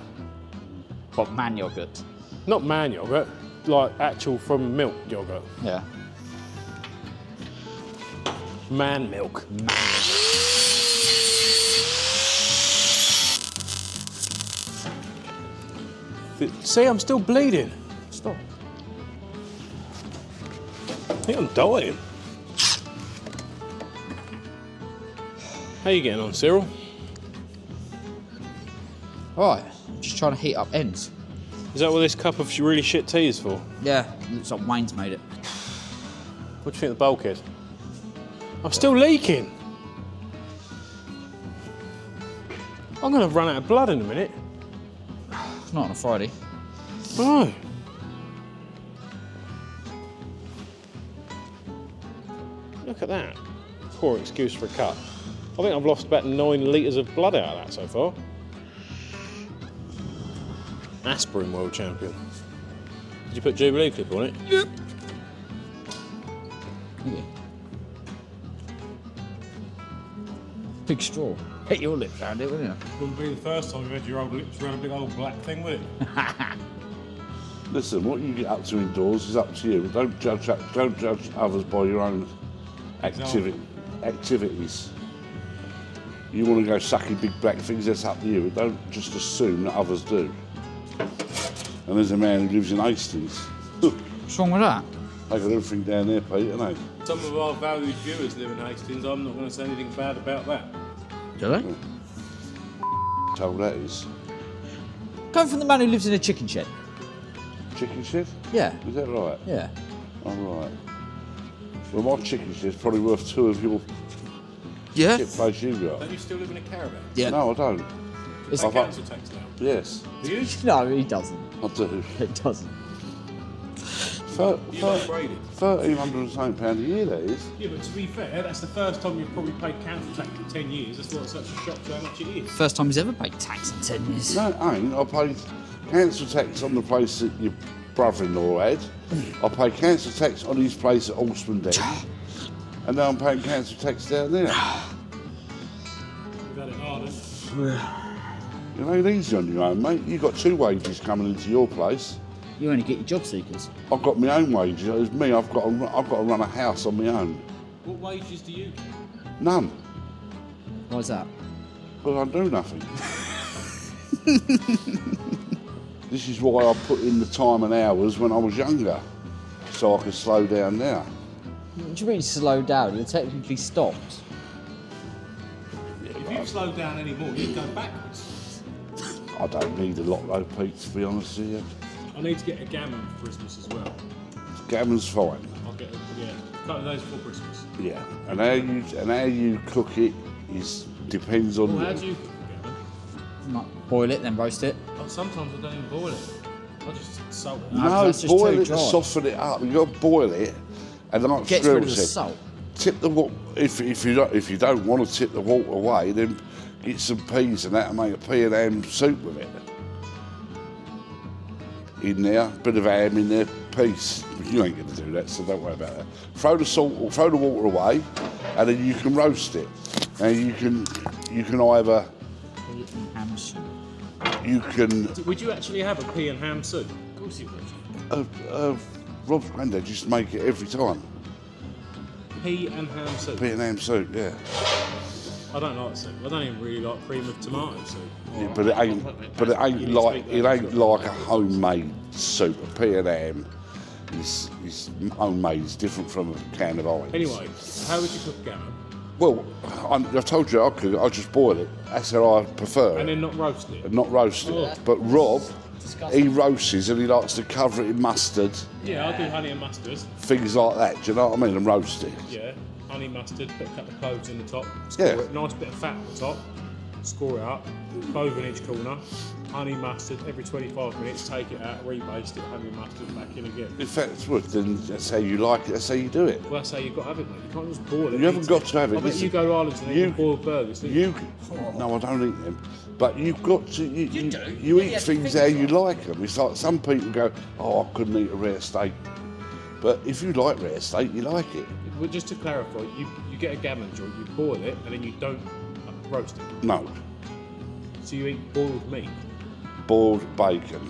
[SPEAKER 2] What, man yogurt?
[SPEAKER 1] Not man yogurt, like actual from milk yogurt.
[SPEAKER 2] Yeah.
[SPEAKER 1] Man milk. See, I'm still bleeding.
[SPEAKER 2] Stop.
[SPEAKER 1] I think I'm dying. How you getting on, Cyril?
[SPEAKER 2] Alright, just trying to heat up ends.
[SPEAKER 1] Is that what this cup of really shit tea is for?
[SPEAKER 2] Yeah, looks like Wayne's made it.
[SPEAKER 1] What do you think the bulk is? I'm still leaking. I'm going to run out of blood in a minute.
[SPEAKER 2] Not on a Friday.
[SPEAKER 1] No. Look at that. Poor excuse for a cut. I think I've lost about 9 litres of blood out of that so far. Aspirin world champion. Did you put Jubilee clip on it?
[SPEAKER 2] Yep. Yeah. Big straw. Hit your lips around it, wouldn't you?
[SPEAKER 1] Wouldn't be the first time you've had your old lips around a big old black thing, would it?
[SPEAKER 3] Listen, what you get up to indoors is up to you. Don't judge others by your own activities. You want to go sucking big black things, that's up to you. But don't just assume that others do. And there's a man who lives in Hastings.
[SPEAKER 2] What's wrong with that?
[SPEAKER 3] They got everything down there, Pete, haven't they?
[SPEAKER 1] Some of our valued viewers live in Hastings. I'm not going to say anything bad about that.
[SPEAKER 2] Do they?
[SPEAKER 3] How that is.
[SPEAKER 2] Going from the man who lives in a chicken shed.
[SPEAKER 3] Chicken shed?
[SPEAKER 2] Yeah.
[SPEAKER 3] Is that right?
[SPEAKER 2] Yeah.
[SPEAKER 3] All right. Well, my chicken shed's probably worth 2 of your
[SPEAKER 2] Yeah?
[SPEAKER 3] shit place you got.
[SPEAKER 1] Don't you still live in a caravan?
[SPEAKER 2] Yeah.
[SPEAKER 3] No, I don't.
[SPEAKER 2] It's
[SPEAKER 1] Pay council tax now.
[SPEAKER 3] Yes,
[SPEAKER 1] Do you?
[SPEAKER 2] No, he doesn't.
[SPEAKER 3] I do.
[SPEAKER 2] He doesn't.
[SPEAKER 1] You've upgraded.
[SPEAKER 3] £1,300 a year, that is.
[SPEAKER 1] Yeah, but to be fair, that's the first time you've probably paid council tax in 10 years. That's why it's such a shock to how much it is.
[SPEAKER 2] First time he's ever paid tax in 10 years.
[SPEAKER 3] No, it ain't. I paid council tax on the place that your brother-in-law had. I paid council tax on his place at Alston Den. And now I'm paying council tax down there.
[SPEAKER 1] You've had it hard, haven't you?
[SPEAKER 3] It ain't easy on your own, mate. You've got 2 wages coming into your place.
[SPEAKER 2] You only get your job seekers.
[SPEAKER 3] I've got my own wages. It's me. I've got to run a house on my own.
[SPEAKER 1] What wages do you get?
[SPEAKER 3] None.
[SPEAKER 2] Why's that?
[SPEAKER 3] Because I do nothing. This is why I put in the time and hours when I was younger, so I could slow down now.
[SPEAKER 2] What do you mean slow down? You're technically stopped.
[SPEAKER 1] If you slow down any more, you'd go backwards.
[SPEAKER 3] I don't need a lot though, Pete, to be honest with you.
[SPEAKER 1] I need to get a gammon for Christmas as well.
[SPEAKER 3] Gammon's fine.
[SPEAKER 1] I'll get a couple of those for Christmas.
[SPEAKER 3] Yeah. And how you cook it depends on.
[SPEAKER 1] Well, how do you cook a gammon?
[SPEAKER 2] You might boil it, then roast it.
[SPEAKER 1] Oh, sometimes I don't even boil it. I just salt it.
[SPEAKER 3] No,
[SPEAKER 2] that's just
[SPEAKER 3] boil
[SPEAKER 2] too
[SPEAKER 3] it to
[SPEAKER 2] dry.
[SPEAKER 3] soften it up. You got to boil it, and like
[SPEAKER 2] Gets rid of
[SPEAKER 3] Skrill
[SPEAKER 2] the
[SPEAKER 3] said,
[SPEAKER 2] salt.
[SPEAKER 3] tip the water. If you don't want to tip the water away, then get some peas and that and make a pea and ham soup with it. In there, bit of ham in there, peas. You ain't going to do that, so don't worry about that. Throw the salt or throw the water away, and then you can roast it. And you can either
[SPEAKER 2] Ham soup.
[SPEAKER 3] you can.
[SPEAKER 1] Would you actually have a pea and ham soup? Of course you would.
[SPEAKER 3] Rob's granddad used to make it every time.
[SPEAKER 1] Pea and ham soup.
[SPEAKER 3] Pea and ham soup, yeah.
[SPEAKER 1] I don't like soup. I don't even really like cream of tomato soup.
[SPEAKER 3] Yeah, but it ain't like a homemade soup. A pea and ham is homemade. It's different from a can of oil.
[SPEAKER 1] Anyway, how would you cook gammon?
[SPEAKER 3] Well, I told you I just boil it. That's how I prefer
[SPEAKER 1] And
[SPEAKER 3] it,
[SPEAKER 1] then not roast it?
[SPEAKER 3] and not roast it.
[SPEAKER 1] Oh.
[SPEAKER 3] But Rob, he roasts and he likes to cover it in mustard,
[SPEAKER 1] Yeah, I'll do honey and mustard.
[SPEAKER 3] things like that. Do you know what I mean? And roast it.
[SPEAKER 1] Yeah, honey mustard, put a couple of cloves in the top.
[SPEAKER 3] Yeah.
[SPEAKER 1] It, nice bit of fat at the top. Score it up, clove in each corner. Honey mustard, every 25 minutes, take it out, rebaste it, honey mustard, back in again.
[SPEAKER 3] If that's good, then that's how you like it. That's how you do it.
[SPEAKER 1] Well, that's how you've got to have it, mate. You can't just boil it.
[SPEAKER 3] You haven't got to have it.
[SPEAKER 1] I bet
[SPEAKER 3] Listen,
[SPEAKER 1] you go to Ireland and eat boiled burgers, don't you?
[SPEAKER 3] No, I don't eat them. But you've got to. You eat things how you like them. It's like some people go, "Oh, I couldn't eat a rare steak," but if you like rare steak, you like it.
[SPEAKER 1] Well, just to clarify, you get a gammon joint, you boil it, and then you don't roast it.
[SPEAKER 3] No,
[SPEAKER 1] So you eat boiled meat.
[SPEAKER 3] boiled bacon.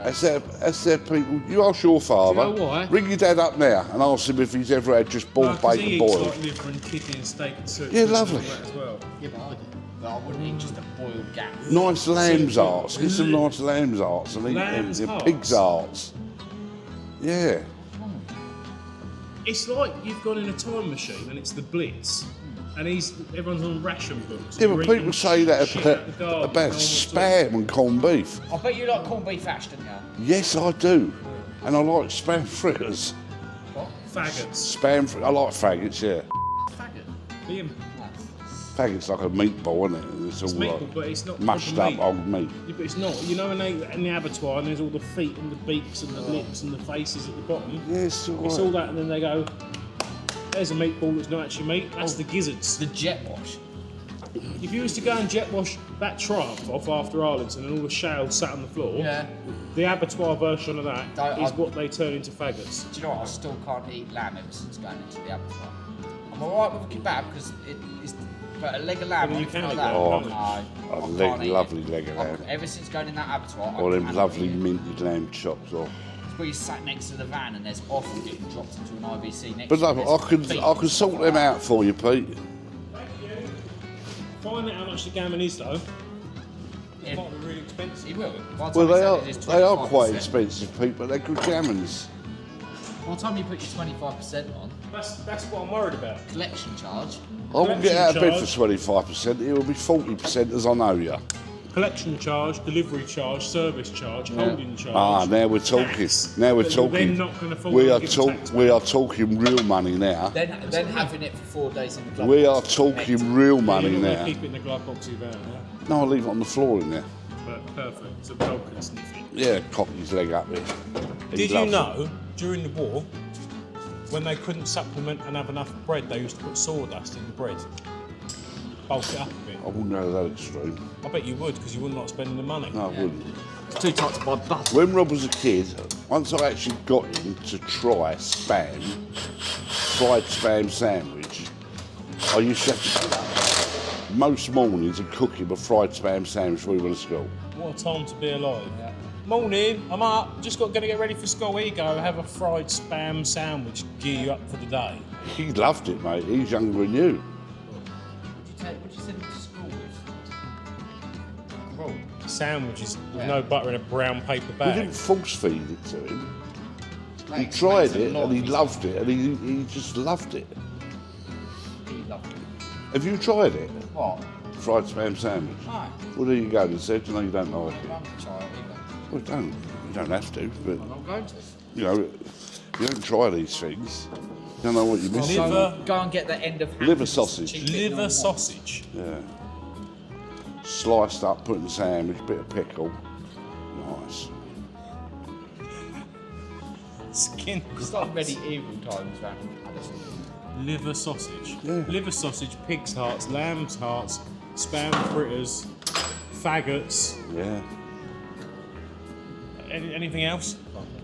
[SPEAKER 3] That's their people. You ask your father.
[SPEAKER 1] Do you know why?
[SPEAKER 3] Ring your dad up now and ask him if he's ever had just boiled
[SPEAKER 1] 'Cause
[SPEAKER 3] bacon
[SPEAKER 1] he eats
[SPEAKER 3] boiled.
[SPEAKER 1] like liver and kidney and steak and soup.
[SPEAKER 3] Yeah,
[SPEAKER 1] and
[SPEAKER 3] lovely.
[SPEAKER 1] all that as well.
[SPEAKER 2] Yeah, but I do. But I wouldn't eat just a boiled gaff.
[SPEAKER 3] Nice lamb's hearts. Get some nice lamb's hearts and eat
[SPEAKER 1] Lamb's
[SPEAKER 3] them.
[SPEAKER 1] hearts?
[SPEAKER 3] Pig's hearts. Yeah.
[SPEAKER 1] It's like you've gone in a time machine and it's the Blitz, and everyone's on ration books.
[SPEAKER 3] Yeah, but
[SPEAKER 1] You're
[SPEAKER 3] people
[SPEAKER 1] eating
[SPEAKER 3] say that
[SPEAKER 1] shit out the garden,
[SPEAKER 3] about
[SPEAKER 1] no one wants to-
[SPEAKER 3] spam and corned beef.
[SPEAKER 2] I bet you like corned beef hash, don't you?
[SPEAKER 3] Yes, I do. And I like spam fritters.
[SPEAKER 2] What?
[SPEAKER 1] Faggots.
[SPEAKER 3] I like faggots, yeah.
[SPEAKER 1] Faggot. Liam.
[SPEAKER 3] Faggots like a meatball, isn't it? It's all
[SPEAKER 1] meatball,
[SPEAKER 3] like
[SPEAKER 1] but it's not
[SPEAKER 3] mushed
[SPEAKER 1] proper
[SPEAKER 3] up
[SPEAKER 1] meat.
[SPEAKER 3] old meat.
[SPEAKER 1] Yeah, but it's not. You know, in the abattoir, and there's all the feet and the beaks and the lips and the faces at the bottom.
[SPEAKER 3] Yeah, it's all right.
[SPEAKER 1] It's all that, and then they go, there's a meatball that's not actually meat. That's the gizzards.
[SPEAKER 2] The jet wash.
[SPEAKER 1] If you was to go and jet wash that trough off after Arlington and all the shale sat on the floor,
[SPEAKER 2] Yeah.
[SPEAKER 1] the abattoir version of that is
[SPEAKER 2] I-
[SPEAKER 1] what they turn into faggots.
[SPEAKER 2] Do you know what? I still can't eat lamb ever since going into the abattoir. I'm alright with a kebab because it's. But a leg of lamb,
[SPEAKER 1] Well, you
[SPEAKER 2] anything
[SPEAKER 1] can
[SPEAKER 2] like
[SPEAKER 1] eat
[SPEAKER 2] that,
[SPEAKER 1] lamb,
[SPEAKER 2] no,
[SPEAKER 1] can't
[SPEAKER 3] A
[SPEAKER 2] I
[SPEAKER 3] leg-
[SPEAKER 2] can't eat
[SPEAKER 3] lovely
[SPEAKER 2] it.
[SPEAKER 3] leg of lamb.
[SPEAKER 2] Ever since going in that abattoir,
[SPEAKER 3] Or
[SPEAKER 2] I
[SPEAKER 3] them
[SPEAKER 2] cannot
[SPEAKER 3] lovely
[SPEAKER 2] eat it.
[SPEAKER 3] minted lamb chops. Or...
[SPEAKER 2] It's where you sat next to the van and there's offal getting dropped into an IBC next
[SPEAKER 3] But
[SPEAKER 2] to you.
[SPEAKER 3] no, I could sort them out for you, Pete.
[SPEAKER 1] Find out how much the gammon is though. It
[SPEAKER 2] Yeah.
[SPEAKER 1] might be really expensive.
[SPEAKER 2] He will. By the
[SPEAKER 3] Well,
[SPEAKER 2] time he
[SPEAKER 3] they are
[SPEAKER 2] said it is
[SPEAKER 3] they are quite
[SPEAKER 2] 25%.
[SPEAKER 3] expensive, Pete, but they're good gammons.
[SPEAKER 2] By the time you put your 25% on,
[SPEAKER 1] That's what I'm worried about.
[SPEAKER 2] collection charge,
[SPEAKER 3] I wouldn't get out of bed
[SPEAKER 1] charge.
[SPEAKER 3] for 25%. It will be 40% as I know you.
[SPEAKER 1] Collection charge, delivery charge, service charge, holding charge.
[SPEAKER 3] Ah, now we're talking.
[SPEAKER 1] tax.
[SPEAKER 3] Now we're
[SPEAKER 1] But
[SPEAKER 3] talking.
[SPEAKER 1] They're not going to afford
[SPEAKER 3] We
[SPEAKER 1] to
[SPEAKER 3] are
[SPEAKER 1] give a
[SPEAKER 3] talk.
[SPEAKER 1] tax
[SPEAKER 3] We
[SPEAKER 1] back.
[SPEAKER 3] are talking real money now.
[SPEAKER 2] then having it for 4 days in the glove
[SPEAKER 3] We are
[SPEAKER 2] box.
[SPEAKER 3] talking real
[SPEAKER 1] You're
[SPEAKER 3] money
[SPEAKER 1] not going to
[SPEAKER 3] now.
[SPEAKER 1] keep it in the glove box of your van, yeah?
[SPEAKER 3] No, I'll leave it on the floor in there.
[SPEAKER 1] But perfect. So the dog can sniff it.
[SPEAKER 3] Yeah, cock his leg up there. He
[SPEAKER 1] Did you
[SPEAKER 3] loves it.
[SPEAKER 1] know during the war, when they couldn't supplement and have enough bread, they used to put sawdust in the bread, bulk it up a bit.
[SPEAKER 3] I wouldn't go to that extreme.
[SPEAKER 1] I bet you would because you wouldn't like spending the money.
[SPEAKER 3] No, I wouldn't.
[SPEAKER 2] It's too tight to buy butter.
[SPEAKER 3] When Rob was a kid, once I actually got him to try spam, fried spam sandwich, I used to have to, most mornings, and cook him a fried spam sandwich before he went to school.
[SPEAKER 1] What a time to be alive. Morning, I'm up. Just going to get ready for school. Here you go. Have a fried spam sandwich. Gear you up for the day.
[SPEAKER 3] He loved it, mate. He's younger than you.
[SPEAKER 2] Would you send him to school with? Roll.
[SPEAKER 1] Sandwiches with
[SPEAKER 2] Yeah.
[SPEAKER 1] no butter in a brown paper
[SPEAKER 3] We
[SPEAKER 1] bag.
[SPEAKER 3] didn't force feed it to him. He
[SPEAKER 2] Makes
[SPEAKER 3] tried
[SPEAKER 2] a
[SPEAKER 3] it
[SPEAKER 2] lot
[SPEAKER 3] and he
[SPEAKER 2] of
[SPEAKER 3] loved it, and he just loved it.
[SPEAKER 2] He loved it.
[SPEAKER 3] Have you tried it?
[SPEAKER 2] What?
[SPEAKER 3] Fried spam sandwich?
[SPEAKER 2] No.
[SPEAKER 3] Well, there you go. They said, you know, you don't like it.
[SPEAKER 2] I won't try it either.
[SPEAKER 3] Well, you don't have to, but,
[SPEAKER 2] I'm not going to.
[SPEAKER 3] you know, you don't try these things. You don't know what you're missing.
[SPEAKER 1] Liver.
[SPEAKER 2] Go and get the end of ham.
[SPEAKER 3] Liver sausage.
[SPEAKER 2] Cheap bit
[SPEAKER 1] Liver
[SPEAKER 2] normal.
[SPEAKER 1] sausage.
[SPEAKER 3] Yeah. Sliced up, put in the sandwich, bit of pickle. Nice.
[SPEAKER 1] Skin.
[SPEAKER 2] It's like medieval times, man.
[SPEAKER 1] Liver sausage.
[SPEAKER 3] Yeah.
[SPEAKER 1] Liver sausage, pig's hearts, lamb's hearts, spam fritters, faggots.
[SPEAKER 3] Yeah.
[SPEAKER 1] Anything else?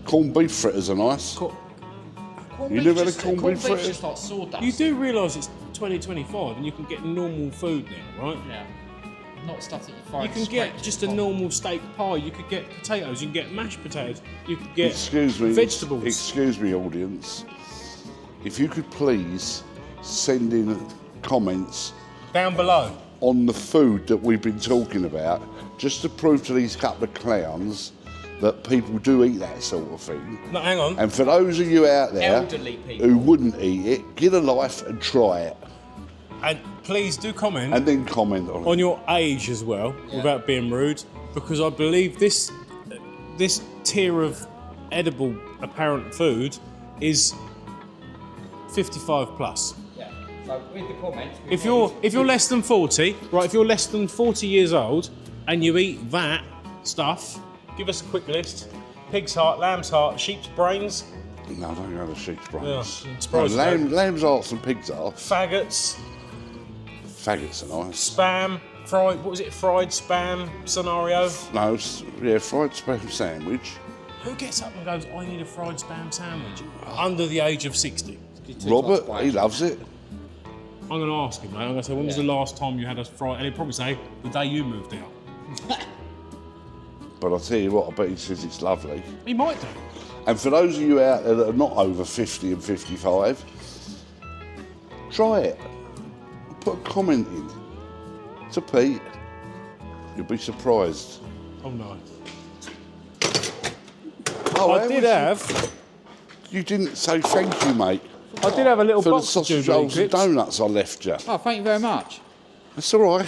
[SPEAKER 3] Corned beef fritters are nice. You never had a corned beef
[SPEAKER 2] beef's
[SPEAKER 3] fritter?
[SPEAKER 2] just like sawdust.
[SPEAKER 1] You do realise it's 2025 and you can get normal food now, right?
[SPEAKER 2] Yeah. Not stuff that you find.
[SPEAKER 1] You can
[SPEAKER 2] scraped
[SPEAKER 1] get
[SPEAKER 2] in
[SPEAKER 1] just
[SPEAKER 2] the
[SPEAKER 1] a
[SPEAKER 2] pot.
[SPEAKER 1] normal steak pie. You could get potatoes. You can get mashed potatoes. You could get
[SPEAKER 3] Excuse me.
[SPEAKER 1] vegetables.
[SPEAKER 3] Excuse me, audience. If you could please send in comments
[SPEAKER 1] Down below.
[SPEAKER 3] on the food that we've been talking about, just to prove to these couple of clowns that people do eat that sort of thing.
[SPEAKER 1] No, hang on.
[SPEAKER 3] And for those of you out there
[SPEAKER 2] Elderly people.
[SPEAKER 3] who wouldn't eat it, get a life and try it.
[SPEAKER 1] And please do comment
[SPEAKER 3] And then comment on it.
[SPEAKER 1] on your age as well, without being rude, because I believe this tier of edible apparent food is 55 plus.
[SPEAKER 2] Yeah. So with the comments.
[SPEAKER 1] If you're less than 40, right? If you're less than 40 years old and you eat that stuff, give us a quick list: pig's heart, lamb's heart, sheep's brains,
[SPEAKER 3] No, don't go to sheep's brains.
[SPEAKER 1] Yeah, I'm
[SPEAKER 3] No,
[SPEAKER 1] surprised you don't.
[SPEAKER 3] lamb's hearts and pig's hearts.
[SPEAKER 1] faggots,
[SPEAKER 3] Faggots are nice.
[SPEAKER 1] spam, fried. What was it? Fried spam scenario.
[SPEAKER 3] No, yeah, fried spam sandwich.
[SPEAKER 1] Who gets up and goes, "I need a fried spam sandwich"? Under the age of 60.
[SPEAKER 3] Robert, he loves it.
[SPEAKER 1] I'm going to ask him, mate. I'm going to say, when was the last time you had a fried? And he'll probably say, the day you moved out.
[SPEAKER 3] But I'll tell you what, I bet he says it's lovely.
[SPEAKER 1] He might do.
[SPEAKER 3] And for those of you out there that are not over 50 and 55, try it. Put a comment in. To Pete. You'll be surprised.
[SPEAKER 1] Oh no.
[SPEAKER 3] Oh,
[SPEAKER 1] I did have.
[SPEAKER 3] You didn't say thank you, mate.
[SPEAKER 1] I did have a little
[SPEAKER 3] For the
[SPEAKER 1] box of
[SPEAKER 3] sausage
[SPEAKER 1] Jubilee
[SPEAKER 3] rolls and
[SPEAKER 1] clips.
[SPEAKER 3] donuts I left you.
[SPEAKER 2] Oh, thank you very much.
[SPEAKER 3] That's all right.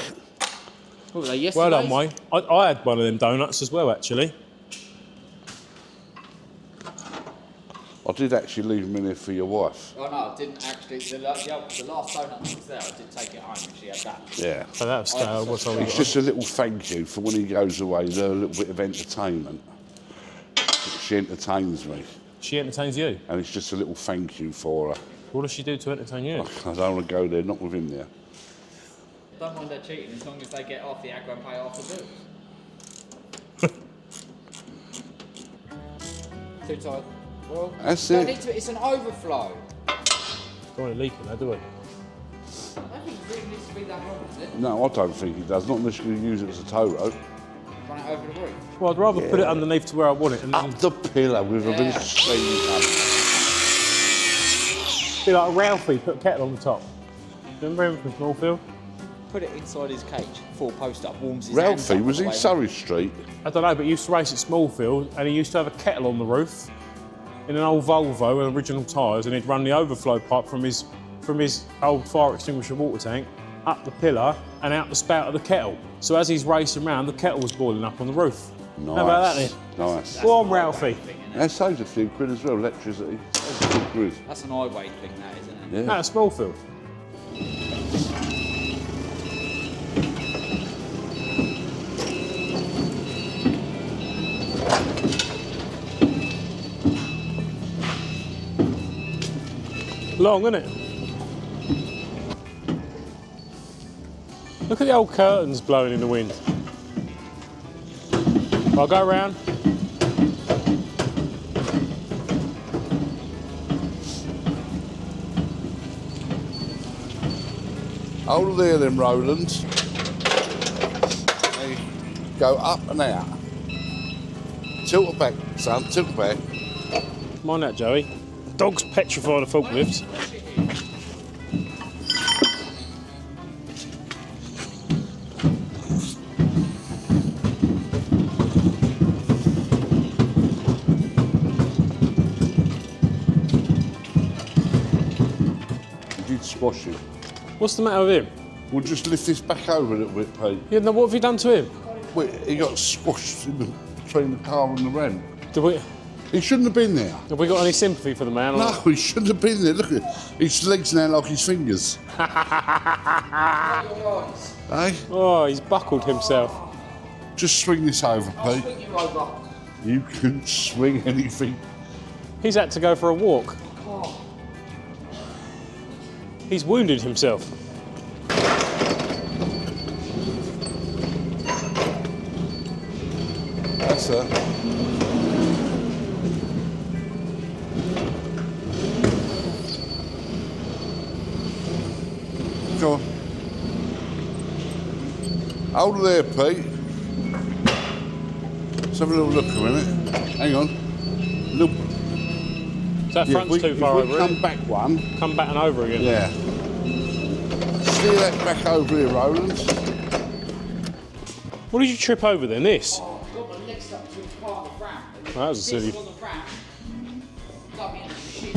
[SPEAKER 2] What were they, yesterday?
[SPEAKER 1] Well done, mate. I had one of them donuts as well, actually.
[SPEAKER 3] I did actually leave them in here for your wife.
[SPEAKER 2] Oh no, I didn't actually. The last donut that was there, I did take it home and she had that.
[SPEAKER 3] Yeah.
[SPEAKER 1] So that was stale. What's all we
[SPEAKER 3] It's
[SPEAKER 1] got?
[SPEAKER 3] just a little thank you for when he goes away, a little bit of entertainment. She entertains me,
[SPEAKER 1] She entertains you.
[SPEAKER 3] and it's just a little thank you for her.
[SPEAKER 1] What does she do to entertain you?
[SPEAKER 3] I don't want to go there, not with him there.
[SPEAKER 2] Don't mind they're cheating as long as they get off the aggro and pay off the bills. Too tight. Well,
[SPEAKER 3] That's
[SPEAKER 2] don't
[SPEAKER 3] it.
[SPEAKER 2] need to, it's an overflow.
[SPEAKER 1] Don't want to leak it, though, do we?
[SPEAKER 2] I don't think it really needs to be that long, does it?
[SPEAKER 3] No, I don't think he does. Not unless you're going to use it as a tow rope.
[SPEAKER 2] Run it over the roof.
[SPEAKER 1] Well, I'd rather put it underneath to where I want it and
[SPEAKER 3] Up the pillar with a bit of steam coming.
[SPEAKER 1] be like a Ralphie, put a kettle on the top. Remember him from Smallfield?
[SPEAKER 2] Put it inside his cage, full post up, warms his hands
[SPEAKER 3] Ralphie
[SPEAKER 2] up
[SPEAKER 3] was
[SPEAKER 2] on the
[SPEAKER 3] in
[SPEAKER 2] way
[SPEAKER 3] Surrey Street.
[SPEAKER 1] I don't know, but he used to race at Smallfield and he used to have a kettle on the roof in an old Volvo with original tyres, and he'd run the overflow pipe from his old fire extinguisher water tank up the pillar and out the spout of the kettle. So as he's racing around, the kettle was boiling up on the roof.
[SPEAKER 3] Nice.
[SPEAKER 1] How about that then?
[SPEAKER 3] Nice.
[SPEAKER 1] Go on, Ralphie.
[SPEAKER 3] That saves a few quid as well, electricity. Saves a few quid.
[SPEAKER 2] That's an highway thing, that, isn't it?
[SPEAKER 3] Yeah.
[SPEAKER 1] Out of Smallfield. Long, isn't it? Look at the old curtains blowing in the wind. I'll go round.
[SPEAKER 3] Hold there then, Roland. There you go up and out. Tilt it back, son, tilt it back.
[SPEAKER 1] Mind that, Joey. Dog's petrified of forklifts.
[SPEAKER 3] You did squash him.
[SPEAKER 1] What's the matter with him?
[SPEAKER 3] We'll just lift this back over a little bit, Pete.
[SPEAKER 1] Yeah, no, what have you done to him?
[SPEAKER 3] Wait, he got squashed between the car and the ramp.
[SPEAKER 1] Did we,
[SPEAKER 3] He shouldn't have been there.
[SPEAKER 1] have we got any sympathy for the man? or
[SPEAKER 3] No,
[SPEAKER 1] not?
[SPEAKER 3] he shouldn't have been there. Look at his legs now like his fingers. Hey,
[SPEAKER 1] Oh, he's buckled himself.
[SPEAKER 3] just swing this over, Pete.
[SPEAKER 2] Swing you over.
[SPEAKER 3] You can swing anything.
[SPEAKER 1] He's had to go for a walk.
[SPEAKER 2] Oh.
[SPEAKER 1] He's wounded himself.
[SPEAKER 3] That's it. Go on. Hold there, Pete. Let's have a little look a minute. Hang on. Look.
[SPEAKER 1] So that front's too far over.
[SPEAKER 3] Come
[SPEAKER 1] Come,
[SPEAKER 3] back one.
[SPEAKER 1] come back and over again.
[SPEAKER 3] Yeah. Steer that back over here, Roland.
[SPEAKER 1] What did you trip over then? This?
[SPEAKER 2] Oh, I've got my legs stuck to part of the ramp.
[SPEAKER 1] Oh, that was a silly.
[SPEAKER 2] This was the ramp. Got me into shit.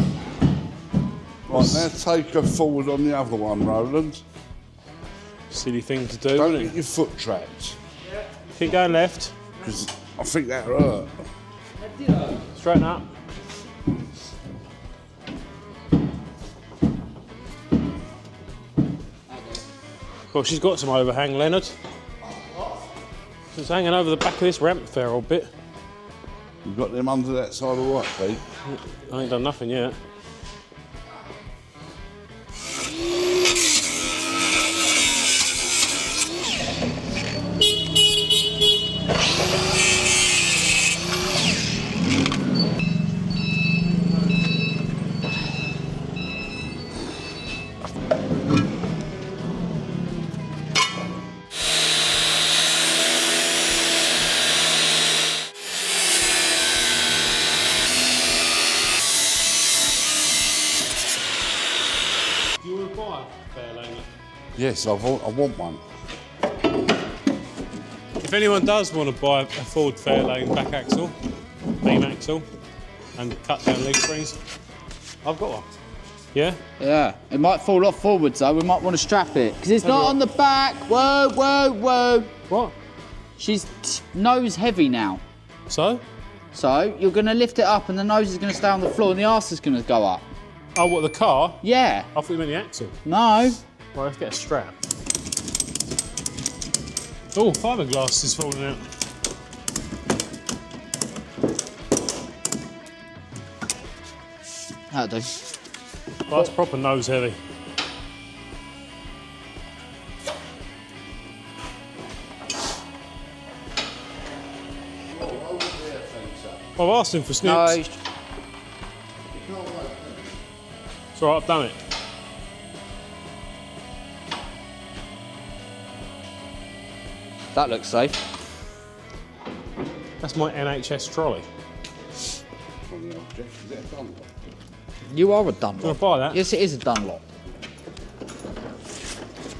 [SPEAKER 3] Right, now take her forward on the other one, Roland.
[SPEAKER 1] Silly thing to do,
[SPEAKER 3] Don't
[SPEAKER 1] isn't
[SPEAKER 3] get
[SPEAKER 1] it?
[SPEAKER 3] your foot trapped,
[SPEAKER 1] Keep going left.
[SPEAKER 3] because I think that'll hurt.
[SPEAKER 2] That did hurt.
[SPEAKER 1] Straighten up. Well, she's got some overhang, Leonard. She's hanging over the back of this ramp a fair old bit.
[SPEAKER 3] You've got them under that side of what, Pete?
[SPEAKER 1] I ain't done nothing yet. Do you want to buy a fair lane?
[SPEAKER 3] Yes, I want one.
[SPEAKER 1] If anyone does want to buy a Ford Fairlane back axle, beam axle, and cut down leaf springs, I've got one. Yeah?
[SPEAKER 2] Yeah. It might fall off forwards though. We might want to strap it because it's not on the back. Whoa, whoa, whoa.
[SPEAKER 1] What?
[SPEAKER 2] She's nose heavy now.
[SPEAKER 1] So?
[SPEAKER 2] So you're going to lift it up and the nose is going to stay on the floor and the arse is going to go up.
[SPEAKER 1] Oh, what, the car?
[SPEAKER 2] Yeah.
[SPEAKER 1] I thought you meant the axle.
[SPEAKER 2] No.
[SPEAKER 1] Right, let's get a strap. Oh, fiberglass is falling out.
[SPEAKER 2] That'll do.
[SPEAKER 1] Well, that's proper nose heavy. I've asked him for
[SPEAKER 2] No.
[SPEAKER 1] snips. It's alright, I've done it.
[SPEAKER 2] That looks safe.
[SPEAKER 1] That's my NHS trolley.
[SPEAKER 2] You are a
[SPEAKER 1] You
[SPEAKER 2] Dunlop.
[SPEAKER 1] want to buy that?
[SPEAKER 2] Yes, it is a Dunlop.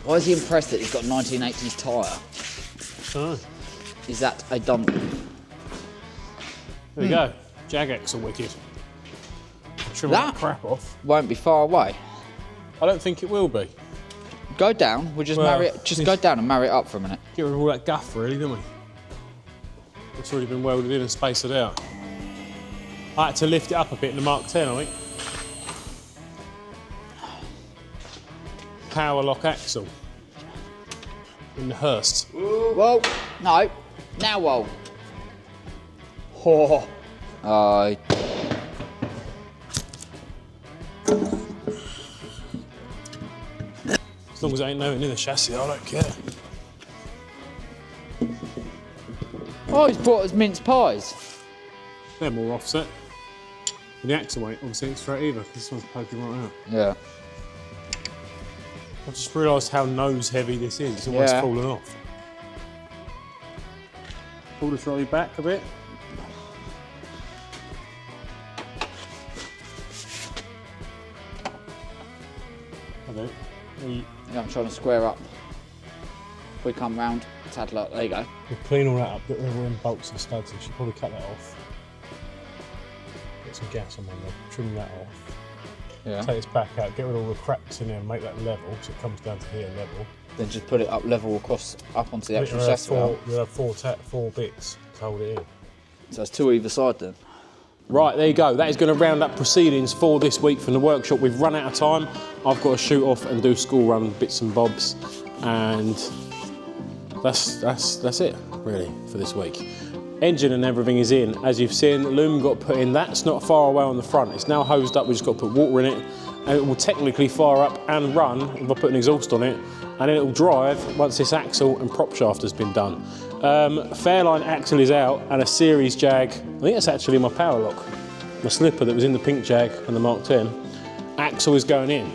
[SPEAKER 2] Why is he impressed that he's got a 1980s tyre?
[SPEAKER 1] Oh,
[SPEAKER 2] Is that a Dunlop?
[SPEAKER 1] there you go. Jag-X are wicked. Trim that crap off.
[SPEAKER 2] Won't be far away.
[SPEAKER 1] I don't think it will be.
[SPEAKER 2] Go down. We'll just
[SPEAKER 1] Well,
[SPEAKER 2] marry it. Just go down and marry it up for a minute.
[SPEAKER 1] Get rid of all that guff, really, didn't we? It's already been welded in and spaced it out. I had to lift it up a bit in the Mark 10, I think. Power lock axle. In the Hearse.
[SPEAKER 2] Whoa. No. Now whoa. Oh. Oh.
[SPEAKER 1] As long as it ain't nowhere near the chassis, I don't care.
[SPEAKER 2] Oh, he's brought us mince pies.
[SPEAKER 1] They're more offset. And the axle ain't obviously straight either, because this one's poking right out.
[SPEAKER 2] Yeah.
[SPEAKER 1] I've just realised how nose heavy this is. It's almost
[SPEAKER 2] Yeah.
[SPEAKER 1] fallen off. Pull the trolley back a bit. I do.
[SPEAKER 2] Yeah, I'm trying to square up. If we come round, tad like, there you go.
[SPEAKER 1] We'll clean all that up, get rid of all them bolts and studs. I should probably cut that off. Get some gas on there, trim that off.
[SPEAKER 2] Yeah.
[SPEAKER 1] Take this back out, get rid of all the cracks in there and make that level so it comes down to here level.
[SPEAKER 2] Then just put it up level across, up onto the actual
[SPEAKER 1] We'll have
[SPEAKER 2] chassis. rail.
[SPEAKER 1] we'll have four bits to hold it in.
[SPEAKER 2] So it's two either side then.
[SPEAKER 1] Right, there you go. That is going to round up proceedings for this week from the workshop. We've run out of time. I've got to shoot off and do school run bits and bobs, and that's it really for this week. Engine and everything is in, as you've seen. Loom got put in. That's not far away on the front. It's now hosed up. We've just got to put water in it, and it will technically fire up and run if I put an exhaust on it, and then it will drive once this axle and prop shaft has been done. Fairline axle is out, and a series Jag. I think that's actually my power lock. My slipper that was in the pink Jag and the Mark 10. Axle is going in.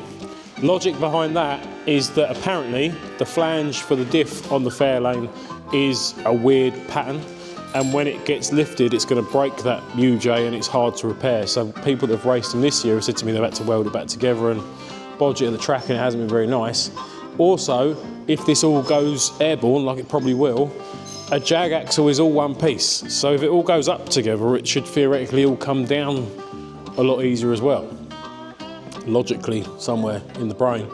[SPEAKER 1] Logic behind that is that apparently the flange for the diff on the Fairlane is a weird pattern, and when it gets lifted it's going to break that UJ and it's hard to repair. So people that have raced them this year have said to me they've had to weld it back together and bodge it at the track, and it hasn't been very nice. Also, if this all goes airborne, like it probably will, a Jag axle is all one piece. So if it all goes up together, it should theoretically all come down a lot easier as well. Logically, somewhere in the brain.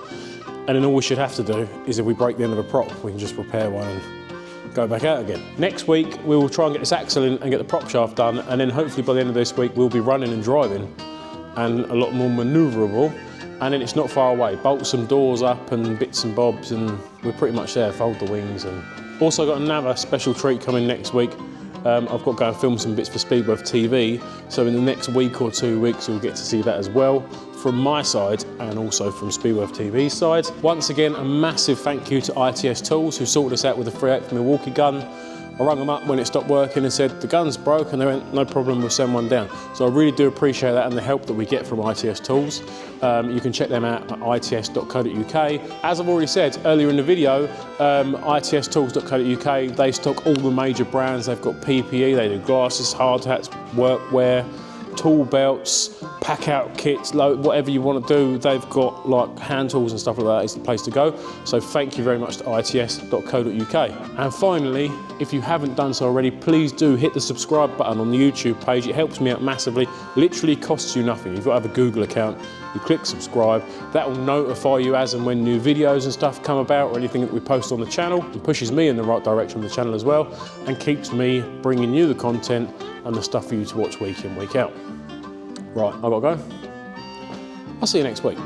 [SPEAKER 1] And then all we should have to do is if we break the end of a prop, we can just repair one and go back out again. Next week, we will try and get this axle in and get the prop shaft done, and then hopefully by the end of this week, we'll be running and driving and a lot more manoeuvrable. And then it's not far away. Bolt some doors up and bits and bobs, and we're pretty much there. Fold the wings. And also got another special treat coming next week. I've got to go and film some bits for Speedworth TV. So in the next week or 2 weeks, you'll get to see that as well from my side and also from Speedworth TV's side. Once again, a massive thank you to ITS Tools who sorted us out with the 3/8 Milwaukee gun. I rang them up when it stopped working and said, the gun's broke, and they went, no problem, we'll send one down. So I really do appreciate that and the help that we get from ITS Tools. You can check them out at its.co.uk. As I've already said earlier in the video, itstools.co.uk, they stock all the major brands. They've got PPE, they do glasses, hard hats, workwear, tool belts, pack out kits, whatever you want to do, they've got like hand tools and stuff like that. It's the place to go. So thank you very much to its.co.uk. And finally, if you haven't done so already, please do hit the subscribe button on the YouTube page. It helps me out massively. Literally costs you nothing. You've got to have a Google account. You click subscribe. That will notify you as and when new videos and stuff come about or anything that we post on the channel, and pushes me in the right direction on the channel as well, and keeps me bringing you the content and the stuff for you to watch week in, week out. Right, I've got to go. I'll see you next week.